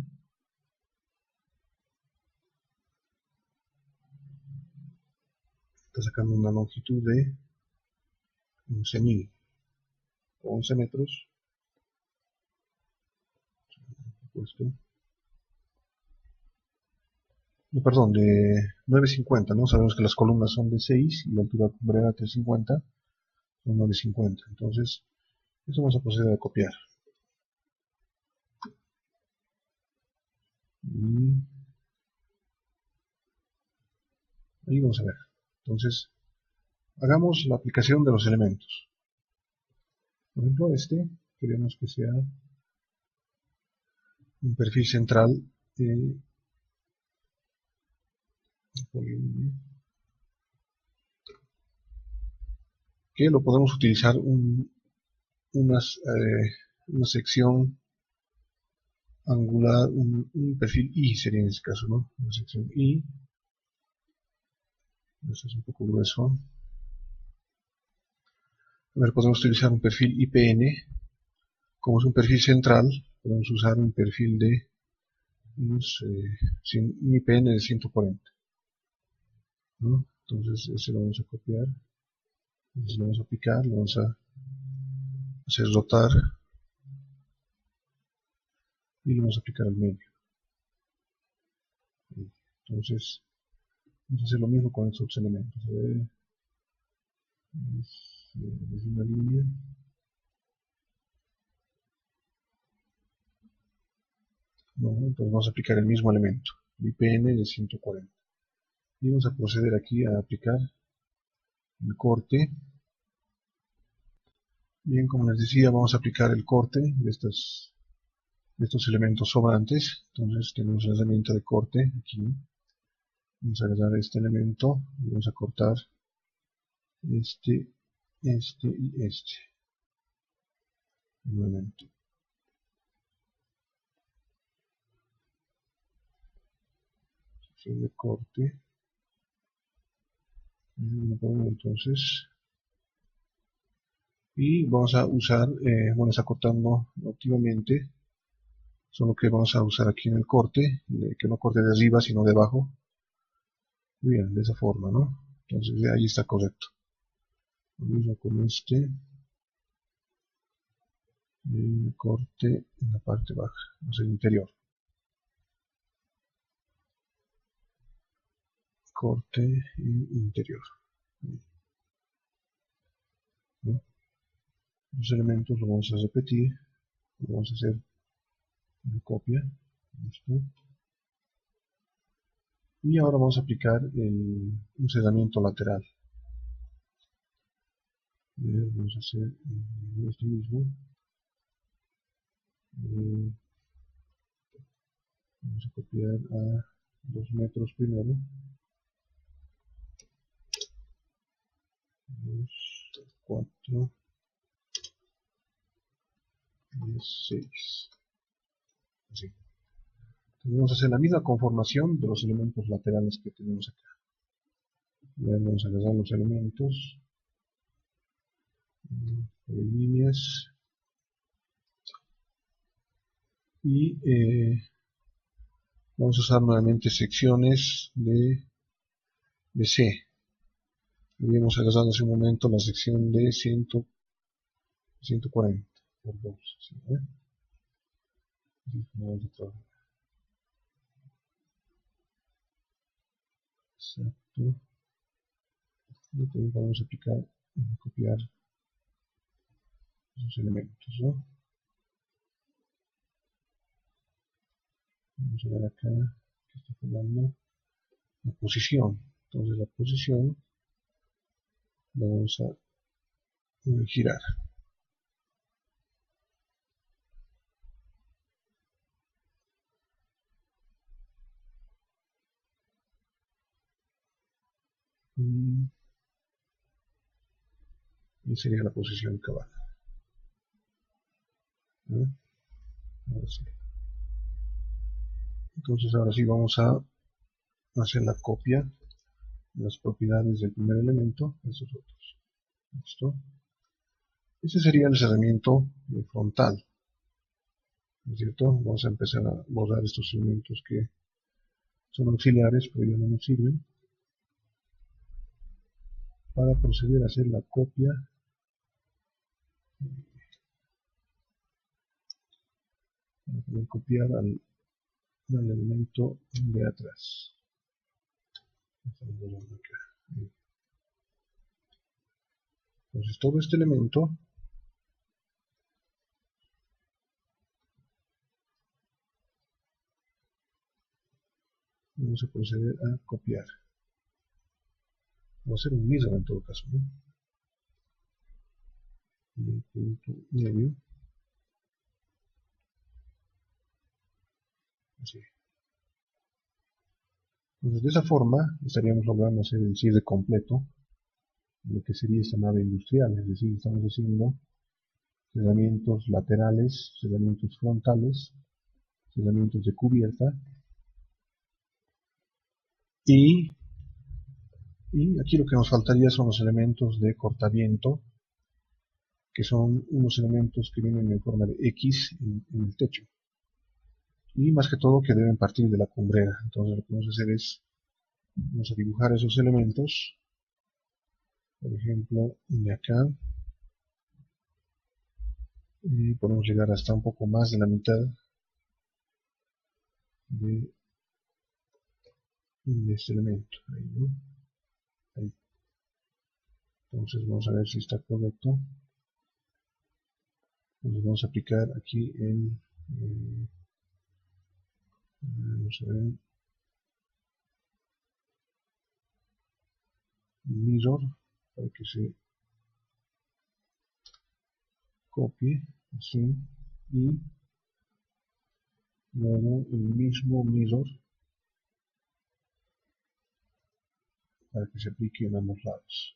Está sacando una longitud de 11.000 o 11 metros. Puesto. No, perdón, de 9.50, ¿no? Sabemos que las columnas son de 6 y la altura cumbrera 3.50, son 9.50. Entonces, eso vamos a proceder a copiar. Y ahí vamos a ver. Entonces, hagamos la aplicación de los elementos. Por ejemplo, queremos que sea un perfil central que lo podemos utilizar una sección angular, un perfil I sería en este caso, ¿no? Una sección I. Esto es un poco grueso. A ver, podemos utilizar un perfil IPN. Como es un perfil central, podemos usar un perfil de un IPN de 140, ¿no? Entonces ese lo vamos a copiar, ese lo vamos a picar, lo vamos a hacer rotar y lo vamos a aplicar al medio. Entonces vamos a hacer lo mismo con estos elementos. A ver, es una línea. No, entonces vamos a aplicar el mismo elemento, el IPN de 140. Y vamos a proceder aquí a aplicar el corte. Bien, como les decía, vamos a aplicar el corte de estos elementos sobrantes. Entonces tenemos la herramienta de corte aquí. Vamos a agarrar este elemento y vamos a cortar este y este. Nuevamente. Sección de corte. Entonces. Y vamos a usar, bueno, está cortando activamente. Solo que vamos a usar aquí en el corte, que no corte de arriba sino de abajo. Bien, de esa forma, ¿no? Entonces ahí está correcto. Lo mismo con este. Y corte en la parte baja, o sea, interior. Corte interior. ¿No? Los elementos los vamos a repetir. Lo vamos a hacer una copia. ¿Listo? Y ahora vamos a aplicar un cerramiento lateral. Vamos a hacer esto mismo. Vamos a copiar a 2 metros primero. 2, 4, 6. Así. Entonces vamos a hacer la misma conformación de los elementos laterales que tenemos acá. Vamos a agarrar los elementos por líneas y vamos a usar nuevamente secciones de C. Habíamos agarrado hace un momento la sección de 140 por 2. ¿Sí? Exacto. Y también podemos aplicar y copiar esos elementos, ¿no? Vamos a ver acá que está formando la posición. Entonces la posición la vamos a girar. Y sería la posición cabal. ¿No? Ahora sí. Entonces ahora sí vamos a hacer la copia de las propiedades del primer elemento a esos otros. ¿Listo? Ese sería el cerramiento frontal. ¿no es cierto? Vamos a empezar a borrar estos elementos que son auxiliares, pero ya no nos sirven, para proceder a hacer la copia para poder copiar al elemento de atrás. Entonces todo este elemento vamos a proceder a copiar. Va a ser un mismo en todo caso, ¿no? Un punto medio. Así. Entonces de esa forma estaríamos logrando hacer el cierre completo de lo que sería esta nave industrial, es decir, estamos haciendo cerramientos laterales, cerramientos frontales, cerramientos de cubierta y aquí lo que nos faltaría son los elementos de cortaviento, que son unos elementos que vienen en forma de X en el techo. Y más que todo que deben partir de la cumbrera. Entonces lo que vamos a hacer es, vamos a dibujar esos elementos. Por ejemplo, de acá. Y podemos llegar hasta un poco más de la mitad de este elemento. Ahí, ¿no? Ahí. Entonces vamos a ver si está correcto. Entonces vamos a aplicar aquí en... vamos a ver... Mirror, para que se copie, así. Y luego el mismo mirror para que se aplique en ambos lados.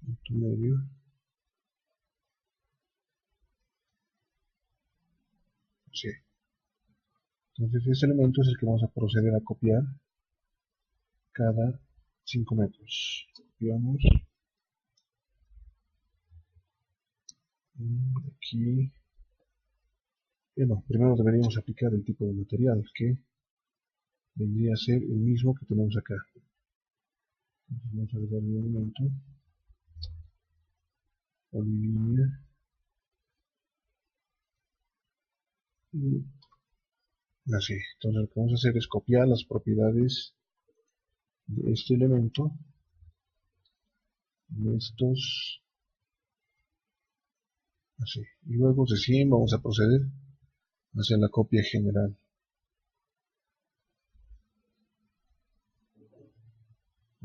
Punto medio. Sí. Entonces este elemento es el que vamos a proceder a copiar cada 5 metros. Copiamos. Aquí. No, primero deberíamos aplicar el tipo de material que vendría a ser el mismo que tenemos acá. Entonces vamos a agregar el elemento. Polilínea. Y así. Entonces lo que vamos a hacer es copiar las propiedades de este elemento, de estos, así. Y luego recién vamos a proceder a hacer la copia general.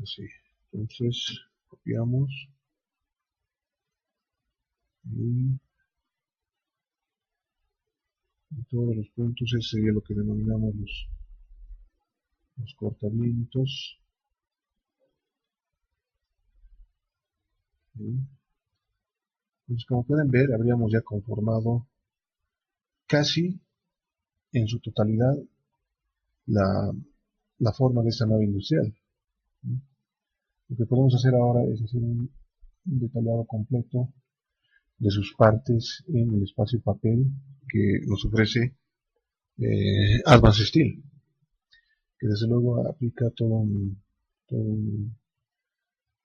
Así. Entonces copiamos y en todos los puntos ese sería lo que denominamos los cortavientos. Entonces, como pueden ver, habríamos ya conformado casi en su totalidad la forma de esta nave industrial. Lo que podemos hacer ahora es hacer un detallado completo de sus partes en el espacio papel que nos ofrece Advanced Steel, que desde luego aplica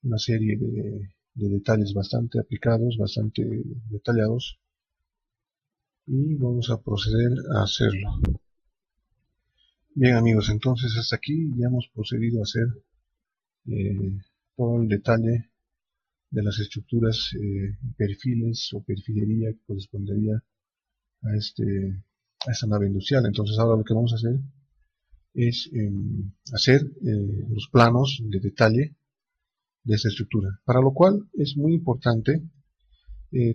una serie de detalles bastante aplicados, bastante detallados, y vamos a proceder a hacerlo. Bien amigos, entonces hasta aquí ya hemos procedido a hacer todo el detalle de las estructuras, perfiles o perfilería que correspondería a esta nave industrial. Entonces ahora lo que vamos a hacer es hacer los planos de detalle de esta estructura, para lo cual es muy importante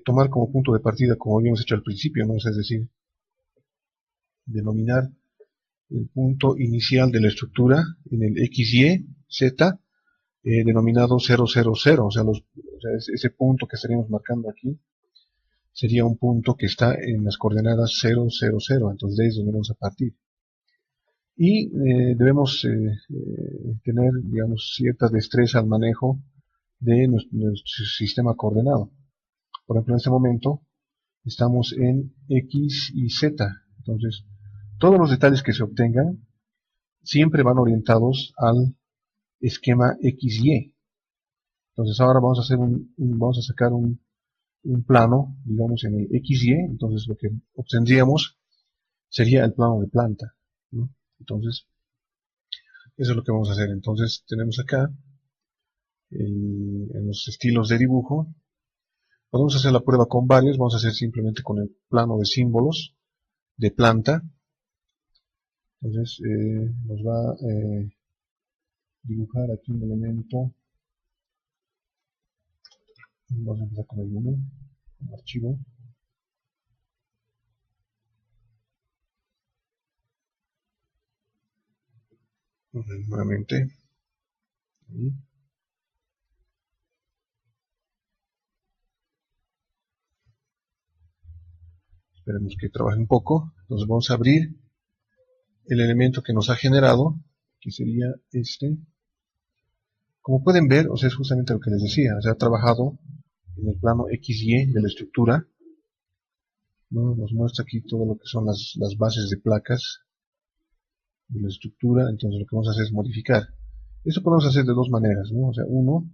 tomar como punto de partida, como habíamos hecho al principio, ¿no? Es decir, denominar el punto inicial de la estructura en el XY, Z, denominado 000, ese punto que estaríamos marcando aquí sería un punto que está en las coordenadas 000, entonces de ahí es donde vamos a partir. Y debemos tener, digamos, cierta destreza al manejo de nuestro sistema coordenado. Por ejemplo, en este momento estamos en X y Z, entonces todos los detalles que se obtengan siempre van orientados al esquema XY. Entonces ahora vamos a hacer vamos a sacar un plano, digamos, en el XY, entonces lo que obtendríamos sería el plano de planta, ¿no? Entonces, eso es lo que vamos a hacer. Entonces, tenemos acá, en los estilos de dibujo, podemos hacer la prueba con varios, vamos a hacer simplemente con el plano de símbolos de planta. Entonces, nos va a dibujar aquí un elemento. Vamos a empezar con el 1, un archivo. Nuevamente. Ahí. Esperemos que trabaje un poco. Entonces vamos a abrir el elemento que nos ha generado, que sería este. Como pueden ver, o sea, es justamente lo que les decía, se ha trabajado en el plano XY de la estructura, ¿no? Nos muestra aquí todo lo que son las bases de placas de la estructura. Entonces lo que vamos a hacer es modificar. Eso podemos hacer de dos maneras, ¿no? O sea, uno,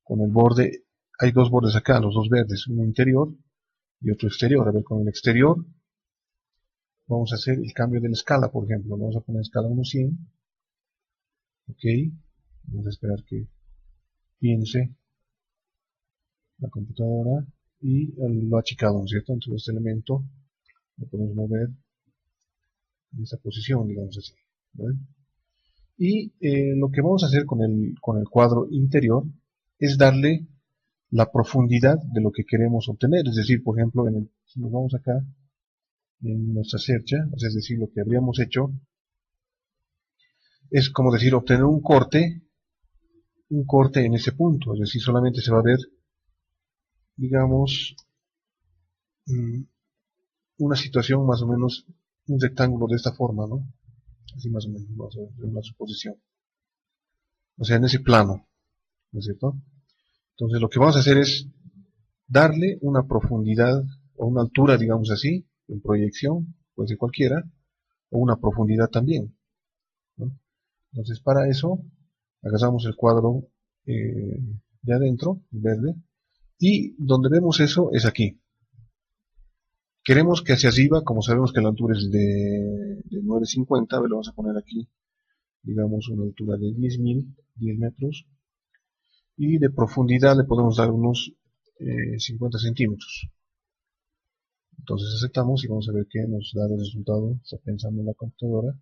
con el borde, hay dos bordes acá, los dos verdes, uno interior y otro exterior. A ver, con el exterior vamos a hacer el cambio de la escala, por ejemplo. Vamos a poner escala 1:100. Ok. Vamos a esperar que piense la computadora y lo ha achicado, ¿no es cierto? Entonces este elemento lo podemos mover en esta posición, digamos así, ¿vale? Y lo que vamos a hacer con el cuadro interior es darle la profundidad de lo que queremos obtener. Es decir, por ejemplo, si nos vamos acá en nuestra cercha, o sea, es decir, lo que habríamos hecho es como decir obtener un corte en ese punto. Es decir, solamente se va a ver, digamos, una situación más o menos, un rectángulo de esta forma, ¿no? Así más o menos, vamos a ver, una suposición. O sea, en ese plano, ¿no es cierto? Entonces lo que vamos a hacer es darle una profundidad o una altura, digamos así, en proyección, puede ser cualquiera, o una profundidad también, ¿no? Entonces para eso agarramos el cuadro de adentro, verde, y donde vemos eso es aquí. Queremos que hacia arriba, como sabemos que la altura es de 950, lo vamos a poner aquí, digamos una altura de 10 metros, y de profundidad le podemos dar unos 50 centímetros. Entonces aceptamos y vamos a ver qué nos da de resultado. Está pensando en la computadora.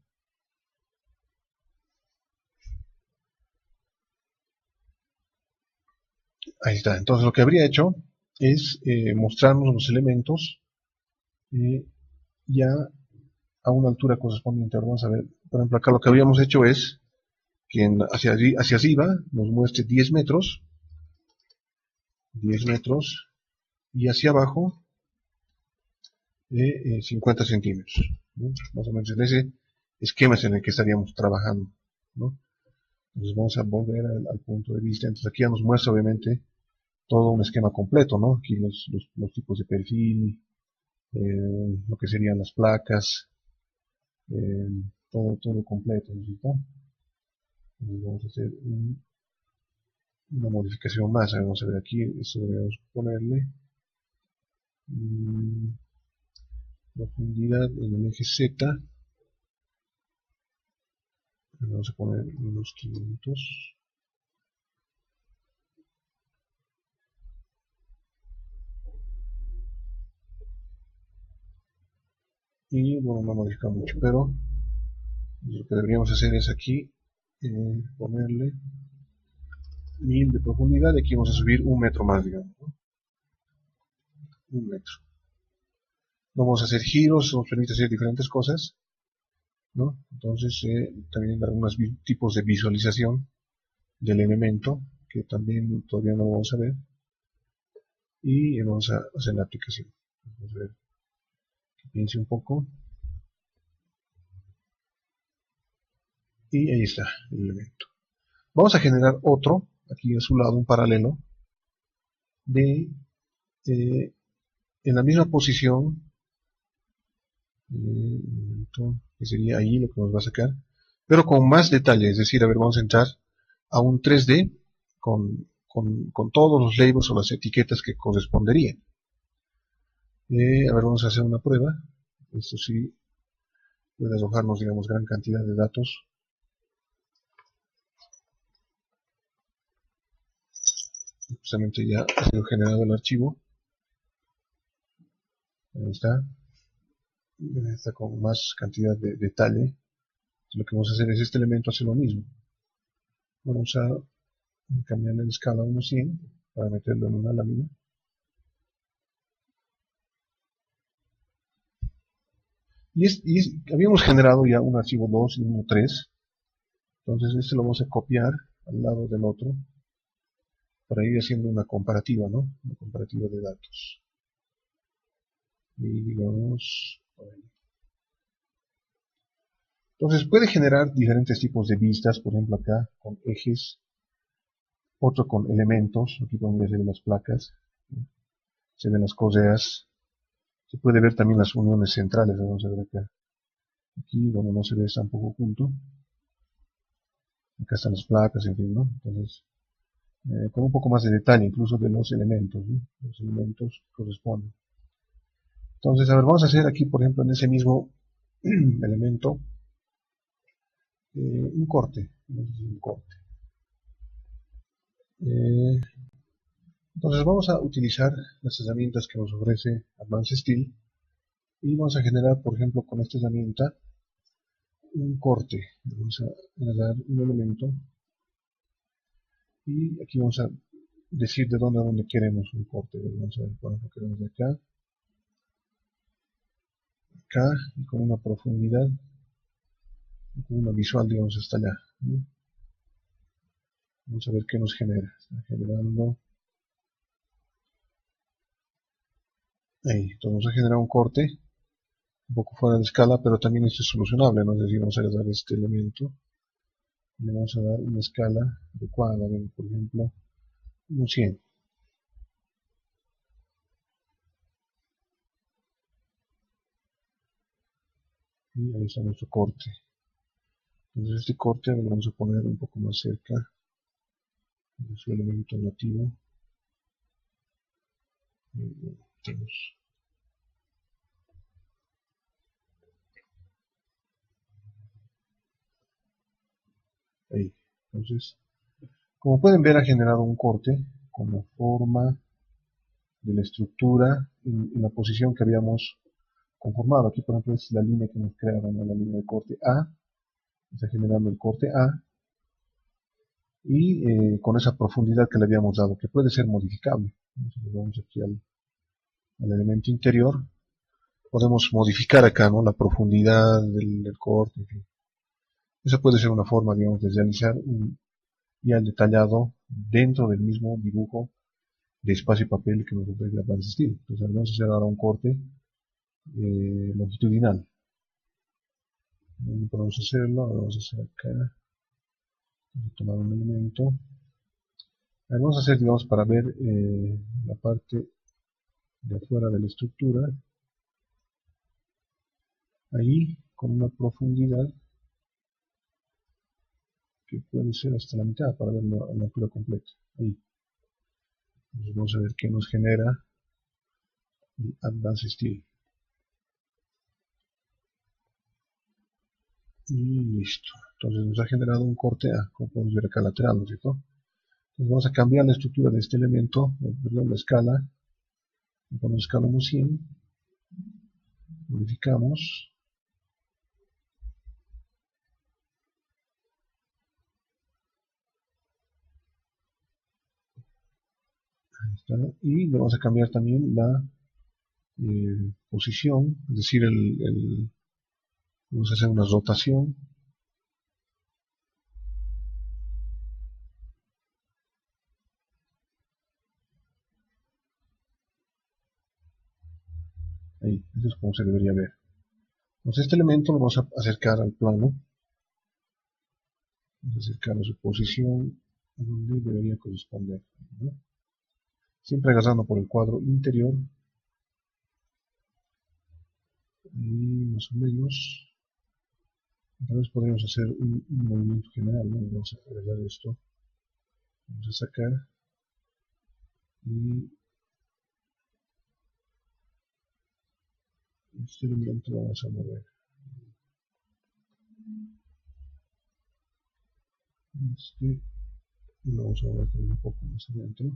Ahí está. Entonces lo que habría hecho es mostrarnos los elementos ya a una altura correspondiente. Ahora vamos a ver, por ejemplo, acá lo que habríamos hecho es que hacia arriba nos muestre 10 metros, y hacia abajo 50 centímetros, ¿no? Más o menos en ese esquema es en el que estaríamos trabajando, ¿no? Entonces vamos a volver al punto de vista. Entonces aquí ya nos muestra obviamente todo un esquema completo, ¿no? Aquí los tipos de perfil, lo que serían las placas, todo completo, ¿no es cierto? Entonces vamos a hacer una modificación más. Vamos a ver aquí, esto debemos ponerle profundidad en el eje Z. Vamos a poner unos 500. Y bueno, no modifica mucho, pero lo que deberíamos hacer es aquí ponerle 1000 de profundidad. Y aquí vamos a subir 1 metro más, digamos, ¿no? 1 metro. Vamos a hacer giros, nos permite hacer diferentes cosas. ¿no? Entonces también algunos tipos de visualización del elemento, que también todavía no lo vamos a ver, y vamos a hacer la aplicación. Vamos a ver que piense un poco, y ahí está el elemento. Vamos a generar otro, aquí a su lado, un paralelo, de en la misma posición, que sería ahí lo que nos va a sacar, pero con más detalle, es decir, a ver, vamos a entrar a un 3D con todos los labels o las etiquetas que corresponderían. A ver, vamos a hacer una prueba. Esto sí puede arrojarnos, digamos, gran cantidad de datos. Justamente ya ha sido generado el archivo. Ahí está. Está con más cantidad de detalle. Lo que vamos a hacer es este elemento hace lo mismo. Vamos a cambiarle la escala a 1:100 para meterlo en una lámina. Habíamos generado ya un archivo 2 y uno 3. Entonces este lo vamos a copiar al lado del otro para ir haciendo una comparativa, ¿no? Una comparativa de datos. Y digamos, entonces puede generar diferentes tipos de vistas, por ejemplo acá con ejes, otro con elementos, aquí podemos ver las placas, ¿no? Se ven las correas, se puede ver también las uniones centrales, vamos a ver acá. Aquí, bueno, no se ve, está un poco oculto. Acá están las placas, en fin, ¿no? Entonces, con un poco más de detalle, incluso de los elementos, ¿no? Los elementos corresponden. Entonces, a ver, vamos a hacer aquí, por ejemplo, en ese mismo elemento, un corte. Un corte. Entonces, vamos a utilizar las herramientas que nos ofrece Advanced Steel y vamos a generar, por ejemplo, con esta herramienta, un corte. Vamos a agarrar un elemento y aquí vamos a decir de dónde a dónde queremos un corte. Vamos a ver, por ejemplo, queremos de acá, acá, y con una profundidad, con una visual, digamos, hasta allá, ¿no? Vamos a ver qué nos genera. Está generando ahí. Entonces vamos a generar un corte un poco fuera de escala, pero también esto es solucionable, ¿no? Es decir, vamos a dar este elemento, le vamos a dar una escala adecuada, por ejemplo, un 100. Y ahí está nuestro corte. Entonces este corte lo vamos a poner un poco más cerca de su elemento nativo. Tenemos ahí. Entonces, como pueden ver, ha generado un corte con la forma de la estructura en la posición que habíamos conformado. Aquí, por ejemplo, es la línea que hemos creado, ¿no? La línea de corte A. Está generando el corte A. Y con esa profundidad que le habíamos dado, que puede ser modificable. Entonces, vamos aquí al elemento interior. Podemos modificar acá, ¿no? La profundidad del corte, en fin. Esa puede ser una forma, digamos, de realizar ya el detallado dentro del mismo dibujo de espacio y papel que nos ofrece Advanced Steel. Entonces vamos a hacer ahora un corte longitudinal. ¿Dónde podemos hacerlo? Ahora vamos a hacer acá. Vamos a tomar un elemento. Ahora vamos a hacer, digamos, para ver la parte de afuera de la estructura. Ahí, con una profundidad que puede ser hasta la mitad para verlo a la altura completa. Ahí. Entonces vamos a ver qué nos genera el Advanced Steel. Y listo. Entonces nos ha generado un corte A, como podemos ver acá lateral, ¿no es cierto? Entonces vamos a cambiar la estructura de este elemento, perdón, la escala. Ponemos escala 1:100, modificamos. Ahí está. Y le vamos a cambiar también la posición, es decir, Vamos a hacer una rotación. Ahí, eso es como se debería ver. Entonces este elemento lo vamos a acercar al plano. Vamos a acercar a su posición a donde debería corresponder, ¿no? Siempre agarrando por el cuadro interior. Y más o menos. Tal vez podríamos hacer un movimiento general, ¿no? Vamos a agregar esto. Vamos a sacar. Y este elemento lo vamos a mover. Este lo vamos a mover un poco más adentro.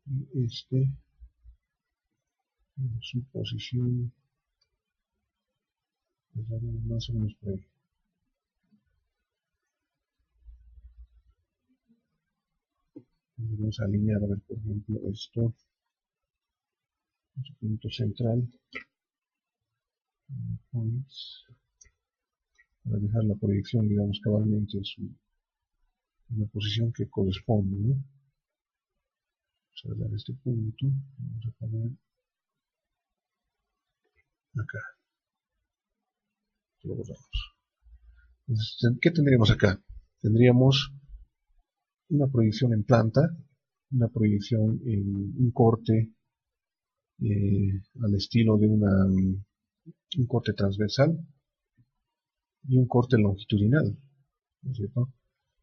Y este en su posición más o menos por ahí. Vamos a alinear, a ver, por ejemplo, esto, su punto central, points, para dejar la proyección, digamos, cabalmente en la posición que corresponde, ¿no? Vamos a dar este punto, vamos a poner acá, lo borramos. Entonces, ¿qué tendríamos acá? Tendríamos una proyección en planta, una proyección en un corte al estilo de un corte transversal y un corte longitudinal, ¿no es cierto?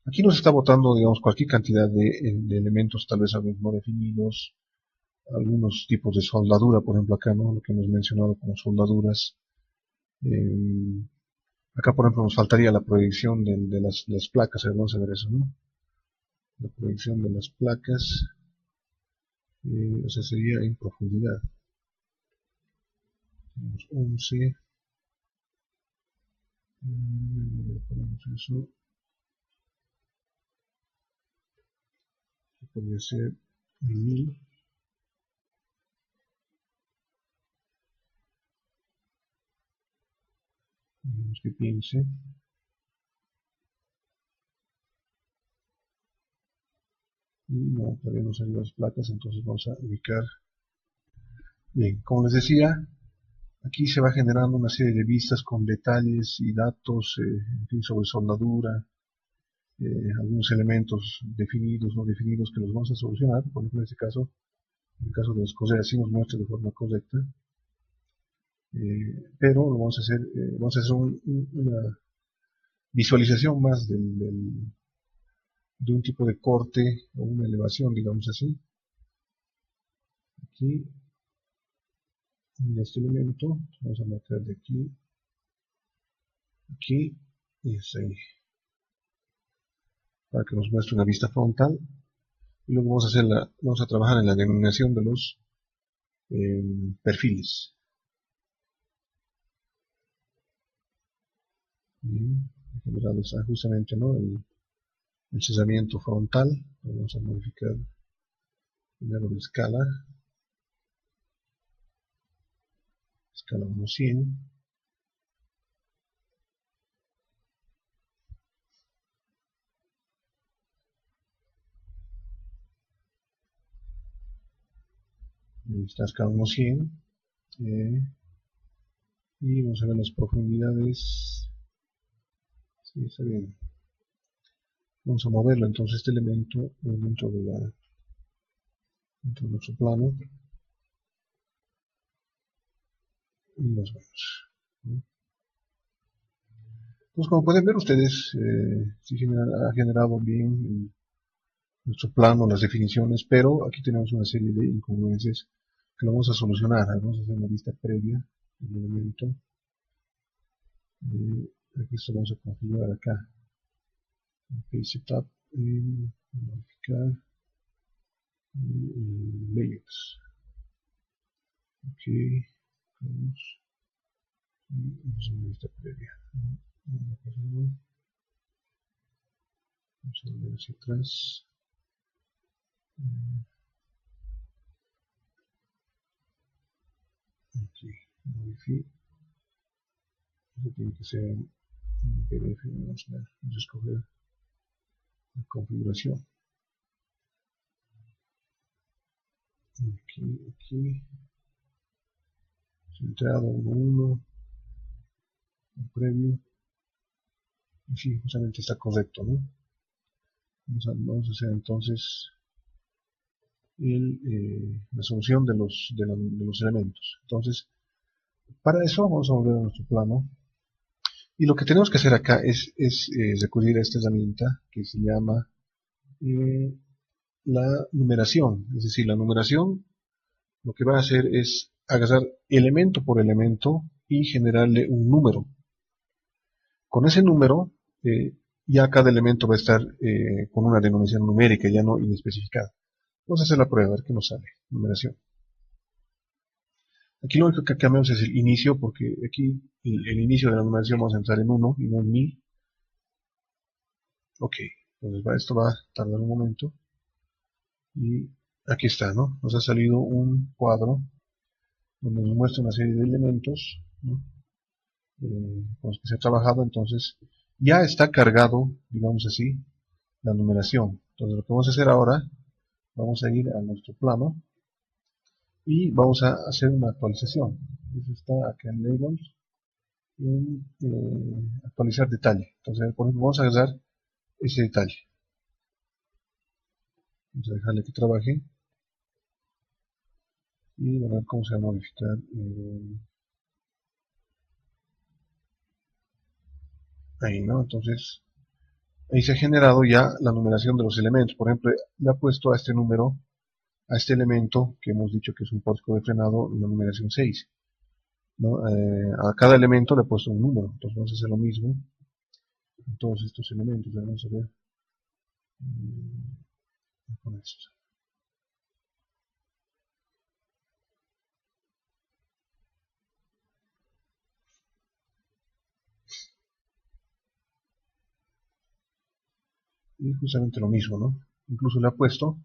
Aquí nos está botando, digamos, cualquier cantidad de elementos, tal vez algunos no definidos, algunos tipos de soldadura, por ejemplo acá, ¿no? Lo que hemos mencionado como soldaduras. Acá, por ejemplo, nos faltaría la proyección de las placas, vamos a ver eso, ¿no? La proyección de las placas, o sea, sería en profundidad. Tenemos 11, ponemos eso, podría ser 1000. Tenemos que piense. Y no, todavía no salen las placas, entonces vamos a ubicar. Bien, como les decía, aquí se va generando una serie de vistas con detalles y datos, en fin, sobre soldadura, algunos elementos definidos, no definidos, que los vamos a solucionar. Por ejemplo, en este caso, en el caso de las correas, sí nos muestra de forma correcta, pero lo vamos a hacer una visualización más de un tipo de corte o una elevación, digamos así. Aquí, en este elemento, vamos a marcar de aquí, aquí y hasta ahí, para que nos muestre una vista frontal. Y luego vamos a trabajar en la denominación de los perfiles. Bien, generado está justamente, ¿no? El cesamiento frontal. Vamos a modificar primero la escala 1:100. Esta escala 1:100. Y vamos a ver las profundidades. Sí, está bien. Vamos a moverlo entonces este elemento dentro de nuestro plano. Y nos vemos. Pues como pueden ver ustedes, sí ha generado bien nuestro plano, las definiciones, pero aquí tenemos una serie de incongruencias que lo vamos a solucionar. Vamos a hacer una vista previa del elemento. Aquí esto vamos a configurar acá. Page Setup, modificar layers. Ok, vamos. Vamos a una vista previa. Vamos a volver hacia atrás. Aquí, modificar. tiene que ser en PDF. Vamos a escoger la configuración. Aquí, centrado 1.1, un previo. Y sí, justamente está correcto, ¿no? Vamos a hacer entonces la solución de los elementos. Entonces, para eso vamos a volver a nuestro plano. Y lo que tenemos que hacer acá es recurrir a esta herramienta que se llama la numeración. Es decir, la numeración lo que va a hacer es agarrar elemento por elemento y generarle un número. Con ese número, ya cada elemento va a estar con una denominación numérica, ya no inespecificada. Vamos a hacer la prueba, a ver qué nos sale. Numeración. Aquí lo único que cambiamos es el inicio, porque aquí el inicio de la numeración vamos a entrar en 1 y no en 1000. Ok, entonces esto va a tardar un momento. Y aquí está, ¿no? Nos ha salido un cuadro donde nos muestra una serie de elementos, ¿no? Con los que se ha trabajado. Entonces ya está cargado, digamos así, la numeración. Entonces lo que vamos a hacer ahora, vamos a ir a nuestro plano y vamos a hacer una actualización. Eso está acá en Labels, en actualizar detalle. Entonces, por ejemplo, vamos a agarrar ese detalle. Vamos a dejarle que trabaje y a ver cómo se va a modificar. Ahí, ¿no? Entonces, ahí se ha generado ya la numeración de los elementos. Por ejemplo, le ha puesto a este número, a este elemento que hemos dicho que es un pórtico de frenado, una numeración 6, ¿no? A cada elemento le he puesto un número. Entonces vamos a hacer lo mismo en todos estos elementos. Vamos a ver con esto. Y justamente lo mismo, ¿no? Incluso le ha puesto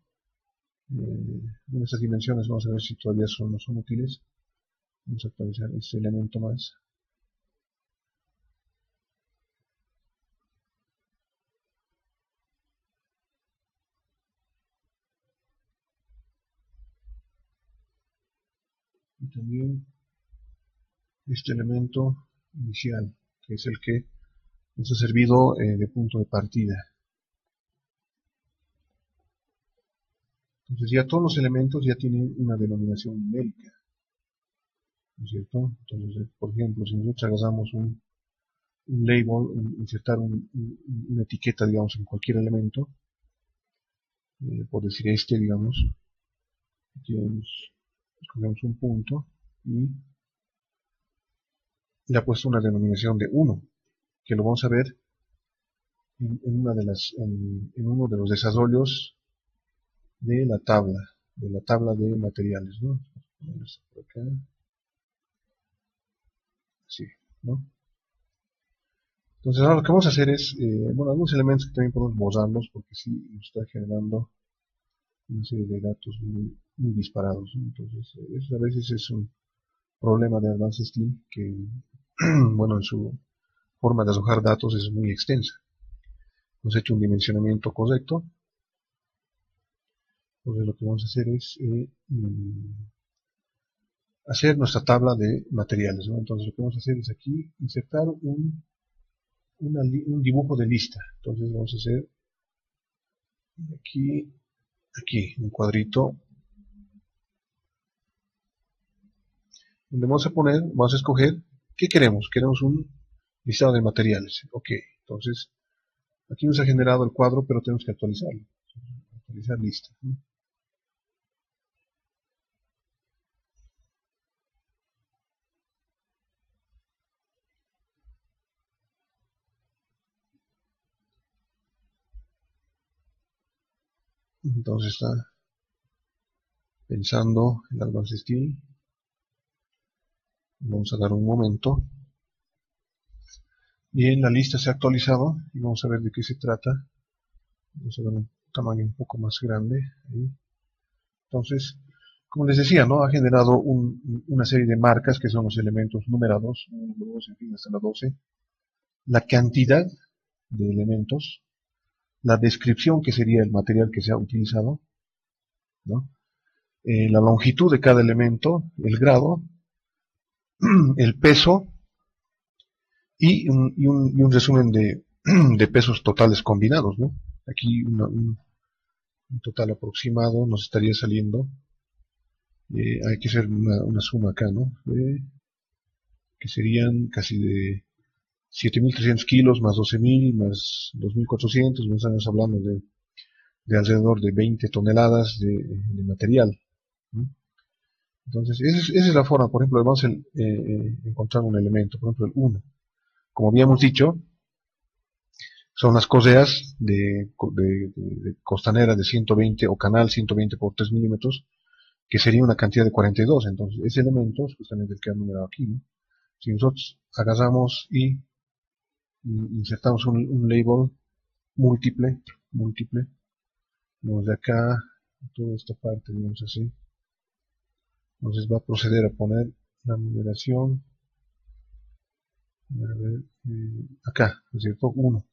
en estas dimensiones. Vamos a ver si todavía no son útiles. Vamos a actualizar este elemento más. Y también este elemento inicial, que es el que nos ha servido de punto de partida. Entonces ya todos los elementos ya tienen una denominación numérica, ¿no es cierto? Entonces, por ejemplo, si nosotros agarramos un label, insertar una etiqueta, digamos, en cualquier elemento, por decir este, digamos, escogemos un punto y le ha puesto una denominación de 1, que lo vamos a ver en uno de los desarrollos de la tabla de materiales, ¿no? Por acá. Así, ¿no? Entonces ahora lo que vamos a hacer es, bueno, algunos elementos que también podemos borrarlos porque sí nos está generando una serie de datos muy disparados, ¿no? Entonces eso a veces es un problema de Advanced Steam que, bueno, en su forma de arrojar datos es muy extensa. Hemos hecho un dimensionamiento correcto. Entonces lo que vamos a hacer es hacer nuestra tabla de materiales, ¿no? Entonces lo que vamos a hacer es aquí insertar un dibujo de lista. Entonces vamos a hacer aquí un cuadrito donde vamos a escoger qué queremos. Queremos un listado de materiales. Ok, entonces aquí nos ha generado el cuadro, pero tenemos que actualizarlo. Actualizar lista, ¿no? Entonces está pensando el Advanced Steel. Vamos a dar un momento. Bien, la lista se ha actualizado y vamos a ver de qué se trata. Vamos a dar un tamaño un poco más grande. Ahí. Entonces, Como les decía, ¿no? Ha generado una serie de marcas que son los elementos numerados, 1, 2, en fin, hasta la 12, la cantidad de elementos, la descripción que sería el material que se ha utilizado, ¿no? La longitud de cada elemento, el grado, el peso y un resumen de pesos totales combinados, ¿no? Aquí un total aproximado nos estaría saliendo, hay que hacer una suma acá, ¿no? Que serían casi de 7.300 kilos más 12.000 más 2.400, nos estamos hablando de alrededor de 20 toneladas de material, ¿no? Entonces, esa es la forma. Por ejemplo, vamos a encontrar un elemento, por ejemplo el 1. Como habíamos dicho, son las correas de costanera de 120 o canal 120 por 3 milímetros, que sería una cantidad de 42. Entonces, ese elemento es justamente el que ha numerado aquí, ¿no? Si nosotros agarramos y insertamos un label múltiple, vamos de acá, toda esta parte, digamos así, entonces va a proceder a poner la numeración, a ver, acá, ¿no es cierto? 1,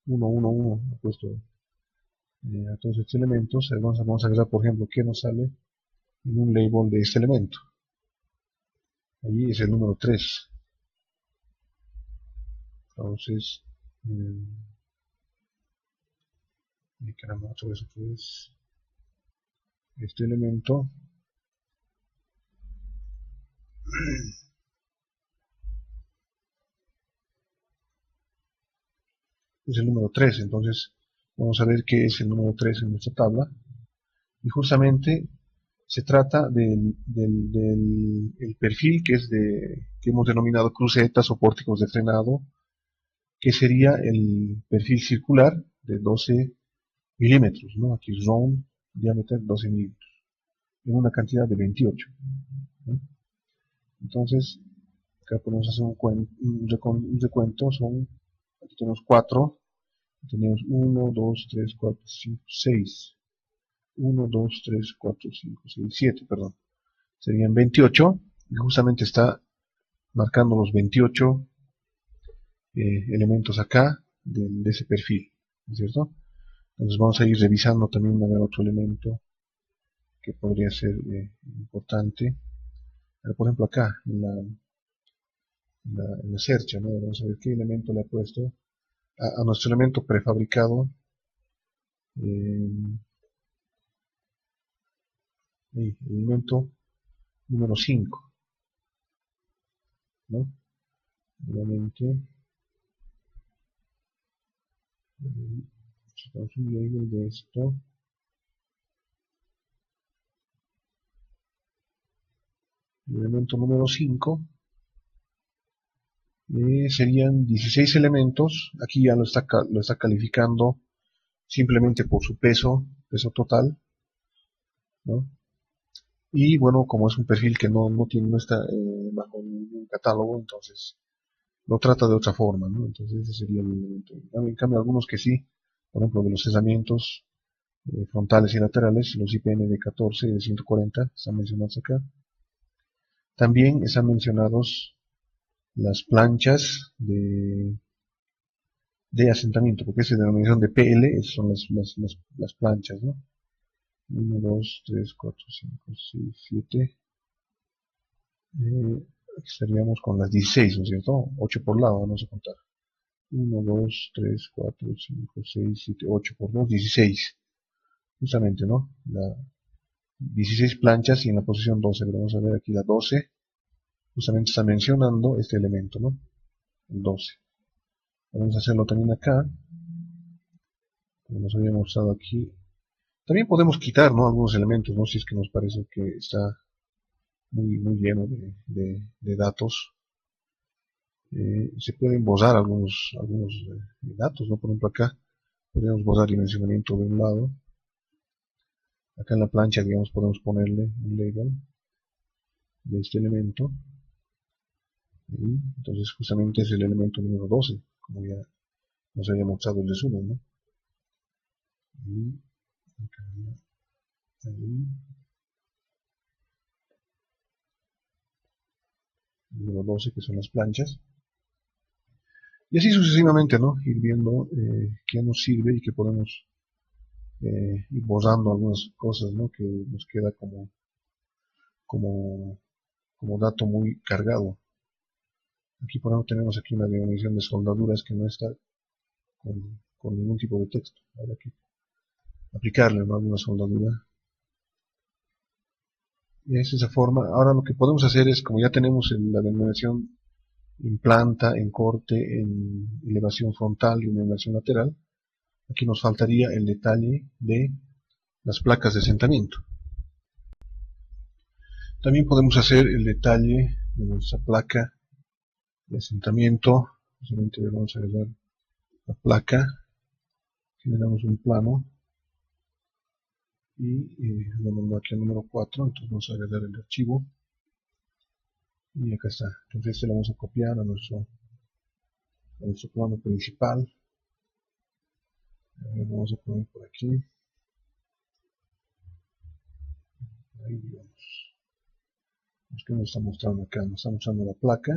1, 1, 1, he puesto a todos estos elementos. Vamos a ver, por ejemplo, qué nos sale en un label de este elemento. Allí es el número 3. Entonces, caramba, todo eso que es este elemento. Es el número 3. Entonces, vamos a ver qué es el número 3 en nuestra tabla. Y justamente se trata del perfil que hemos denominado crucetas o pórticos de frenado, que sería el perfil circular de 12 milímetros, ¿no? Aquí es round, diámetro 12 milímetros, en una cantidad de 28, ¿no? Entonces, acá podemos hacer un recuento, aquí tenemos 4, tenemos 1, 2, 3, 4, 5, 6, 1, 2, 3, 4, 5, 6, 7, perdón, serían 28, y justamente está marcando los 28 elementos acá de ese perfil, ¿no es cierto? Entonces vamos a ir revisando también a ver otro elemento que podría ser importante. Por ejemplo acá, en la search, ¿no? Vamos a ver qué elemento le ha puesto a nuestro elemento prefabricado. El elemento número 5, ¿no? Nuevamente, necesitamos un label de esto. El elemento número 5 serían 16 elementos. Aquí ya lo está calificando simplemente por su peso total, ¿no? Y bueno, como es un perfil que no está bajo ningún catálogo, entonces lo trata de otra forma, ¿no? Entonces ese sería el elemento. En cambio, algunos que sí, por ejemplo, de los cerramientos frontales y laterales, los IPN de 14 y de 140 están mencionados acá. También están mencionados las planchas de asentamiento, porque es de denominación de PL, son las planchas, ¿no? 1, 2, 3, 4, 5, 6, 7. Estaríamos con las 16, ¿no es cierto? 8 por lado, vamos a contar. 1, 2, 3, 4, 5, 6, 7, 8 por 2, 16. Justamente, ¿no? 16 planchas y en la posición 12. Pero vamos a ver aquí la 12. Justamente está mencionando este elemento, ¿no? El 12. Vamos a hacerlo también acá. Como nos había mostrado aquí. También podemos quitar, ¿no? Algunos elementos, ¿no? Si es que nos parece que está muy lleno de datos. Se pueden borrar algunos datos, ¿no? Por ejemplo acá podemos borrar dimensionamiento de un lado. Acá en la plancha, digamos, podemos ponerle un label de este elemento. Y entonces justamente es el elemento número 12, como ya nos había mostrado el resumen, ¿no? Y acá, ahí. número 12, que son las planchas, y así sucesivamente, ¿no? Ir viendo qué nos sirve y qué podemos ir borrando algunas cosas, ¿no? Que nos queda como, como dato muy cargado. Aquí por ejemplo tenemos aquí una denominación de soldaduras que no está con ningún tipo de texto. Habrá que aplicarle, ¿no? Alguna soldadura. Y es esa forma. Ahora lo que podemos hacer es, como ya tenemos la denominación en planta, en corte, en elevación frontal y en elevación lateral, aquí nos faltaría el detalle de las placas de asentamiento. También podemos hacer el detalle de nuestra placa de asentamiento. Solamente vamos a agregar la placa, generamos un plano y lo mando aquí al número 4, entonces vamos a agregar el archivo y acá está. Entonces este lo vamos a copiar a nuestro plano principal. Lo vamos a poner por aquí. Ahí digamos. ¿Qué nos está mostrando acá? Nos está mostrando la placa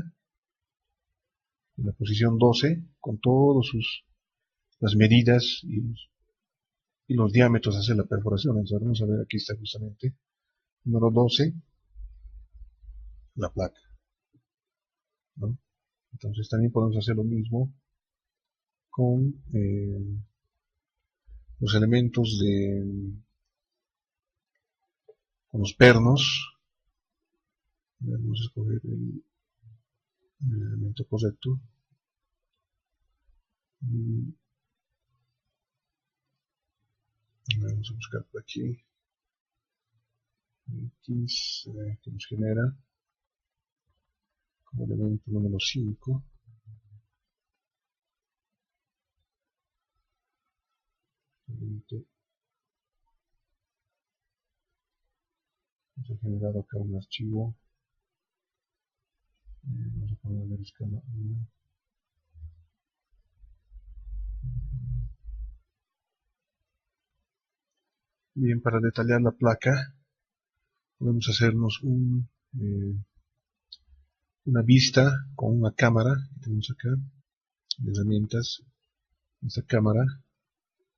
en la posición 12 con todas las medidas y los diámetros de hacer la perforación. Entonces vamos a ver, aquí está justamente número 12, la placa, ¿no? Entonces también podemos hacer lo mismo con los elementos con los pernos. Vamos a escoger el elemento correcto. Vamos a buscar por aquí X, que nos genera como elemento número 5. Vamos a generar acá un archivo. Vamos a poner la escala 1. Bien, para detallar la placa podemos hacernos una vista con una cámara que tenemos acá de herramientas. Esta cámara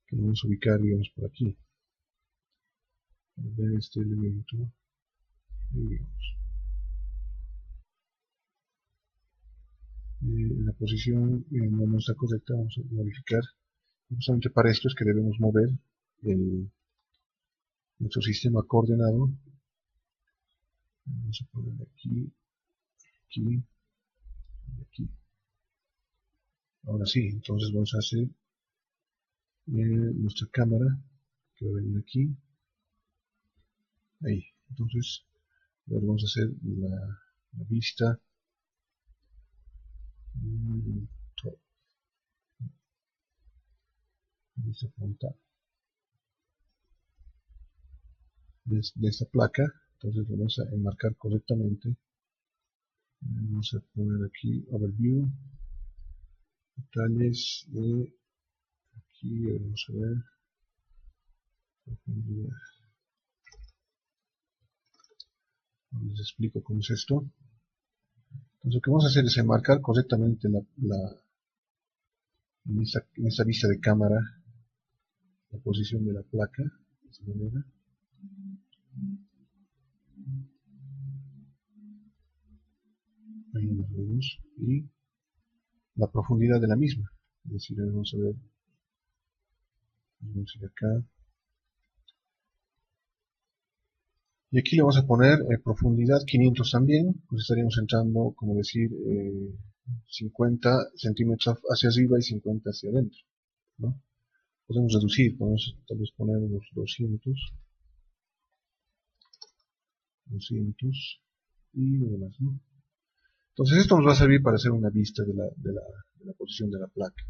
que lo vamos a ubicar, digamos, por aquí. Para ver este elemento, digamos, en la posición no está correcta. Vamos a modificar. Justamente para esto es que debemos mover nuestro sistema coordenado. Vamos a poner aquí, aquí y aquí. Ahora sí, entonces vamos a hacer nuestra cámara que va a venir aquí. Ahí. Entonces, ahora vamos a hacer la vista frontal de esta placa. Entonces vamos a enmarcar correctamente. Vamos a poner aquí overview, detalles de aquí. Vamos a ver profundidad. Les explico cómo es esto. Entonces lo que vamos a hacer es enmarcar correctamente en esta vista de cámara la posición de la placa de esta manera. Ahí nos vemos. Y la profundidad de la misma. Es decir, vamos a ver. Vamos a ir acá. Y aquí le vamos a poner profundidad 500 también. Pues estaríamos entrando, como decir, 50 centímetros hacia arriba y 50 hacia adentro, ¿no? Podemos reducir, podemos tal vez poner unos 200 y lo demás, ¿no? Entonces esto nos va a servir para hacer una vista de la posición de la placa.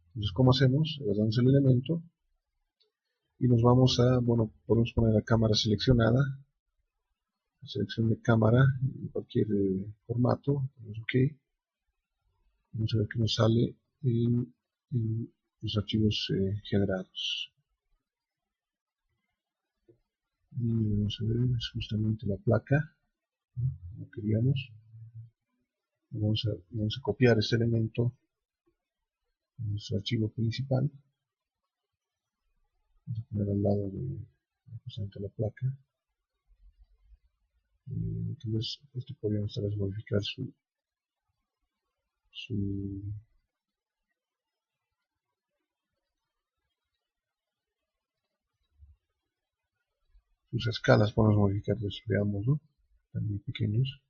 Entonces, ¿cómo hacemos? Agarramos el elemento y nos vamos a, bueno, podemos poner la cámara seleccionada, selección de cámara en cualquier formato, OK. Vamos a ver qué nos sale en los archivos generados. Y vamos a ver, es justamente la placa, ¿no? Como queríamos. Vamos a copiar este elemento en nuestro archivo principal. Vamos a poner al lado de justamente la placa. Entonces, esto podríamos tal vez modificar sus escalas, podemos modificarlos de ambos, ¿no? Están muy pequeños.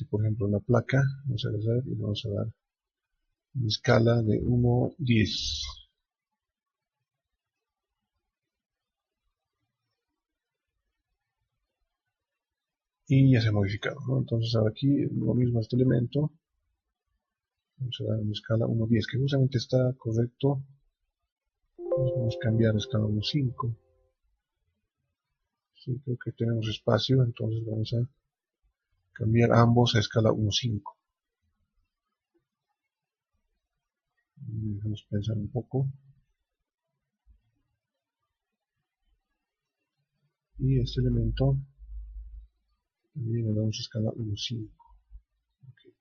Por ejemplo, la placa, vamos a agarrar y vamos a dar una escala de 1:10. Y ya se ha modificado, ¿no? Entonces ahora aquí lo mismo este elemento. Vamos a dar una escala 1:10, que justamente está correcto. Vamos a cambiar a escala 1:5. Sí, creo que tenemos espacio, entonces vamos a cambiar ambos a escala 1:5. Vamos a pensar un poco. Y este elemento también le damos escala 1:5. Okay.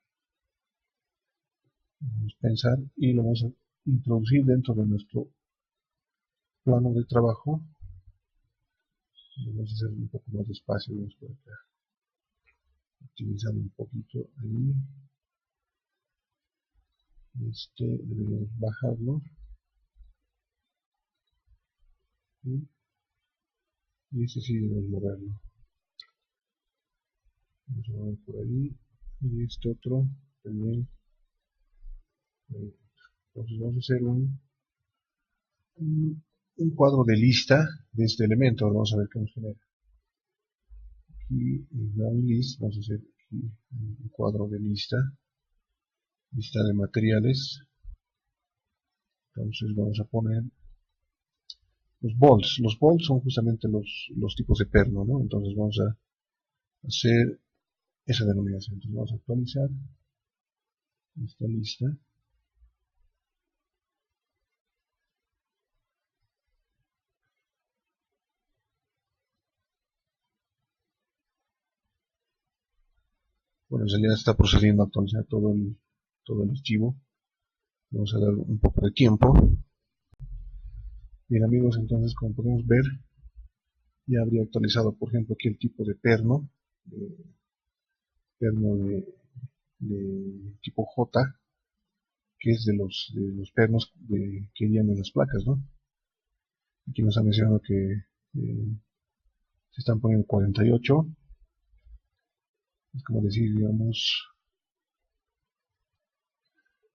Vamos a pensar y lo vamos a introducir dentro de nuestro plano de trabajo. Vamos a hacer un poco más de espacio, vamos por acá, optimizando un poquito ahí. Deberíamos bajarlo. Y este sí debemos moverlo. Vamos a mover por ahí. Y este otro también. Entonces vamos a hacer un cuadro de lista de este elemento. Ahora vamos a ver qué nos genera. Aquí en list vamos a hacer aquí un cuadro de lista de materiales. Entonces vamos a poner los bolts. Los bolts son justamente los tipos de perno, ¿no? Entonces vamos a hacer esa denominación. Entonces vamos a actualizar esta lista. Bueno, en realidad está procediendo a actualizar todo el archivo. Vamos a dar un poco de tiempo. Bien amigos, entonces como podemos ver, ya habría actualizado, por ejemplo, aquí el tipo de perno de tipo J, que es de los pernos que irían en las placas, ¿no? Aquí nos ha mencionado que se están poniendo 48. Es como decir, digamos,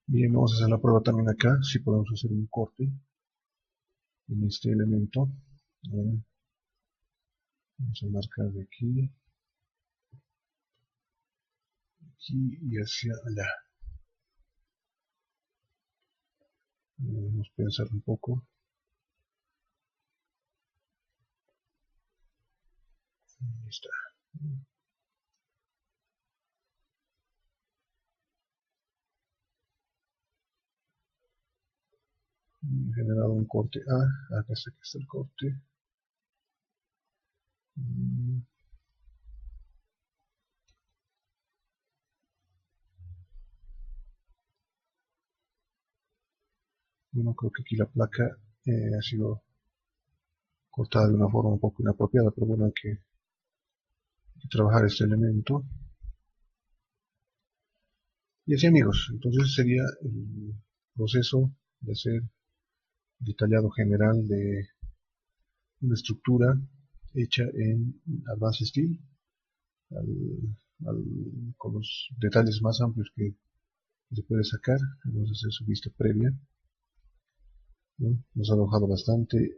bien, vamos a hacer la prueba también acá, si podemos hacer un corte en este elemento. Vamos a marcar de aquí y hacia allá. Vamos a pensar un poco. Ahí está. He generado un corte A. Acá está el corte. Bueno, creo que aquí la placa ha sido cortada de una forma un poco inapropiada, pero bueno, hay que trabajar este elemento. Y así amigos, entonces sería el proceso de hacer detallado general de una estructura hecha en Advanced Steel con los detalles más amplios que se puede sacar. Vamos a hacer su vista previa, ¿no? Nos ha arrojado bastantes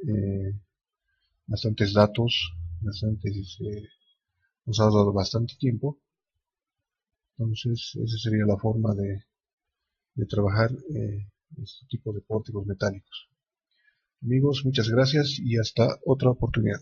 datos, nos ha dado bastante tiempo. Entonces esa sería la forma de trabajar este tipo de pórticos metálicos. Amigos, muchas gracias y hasta otra oportunidad.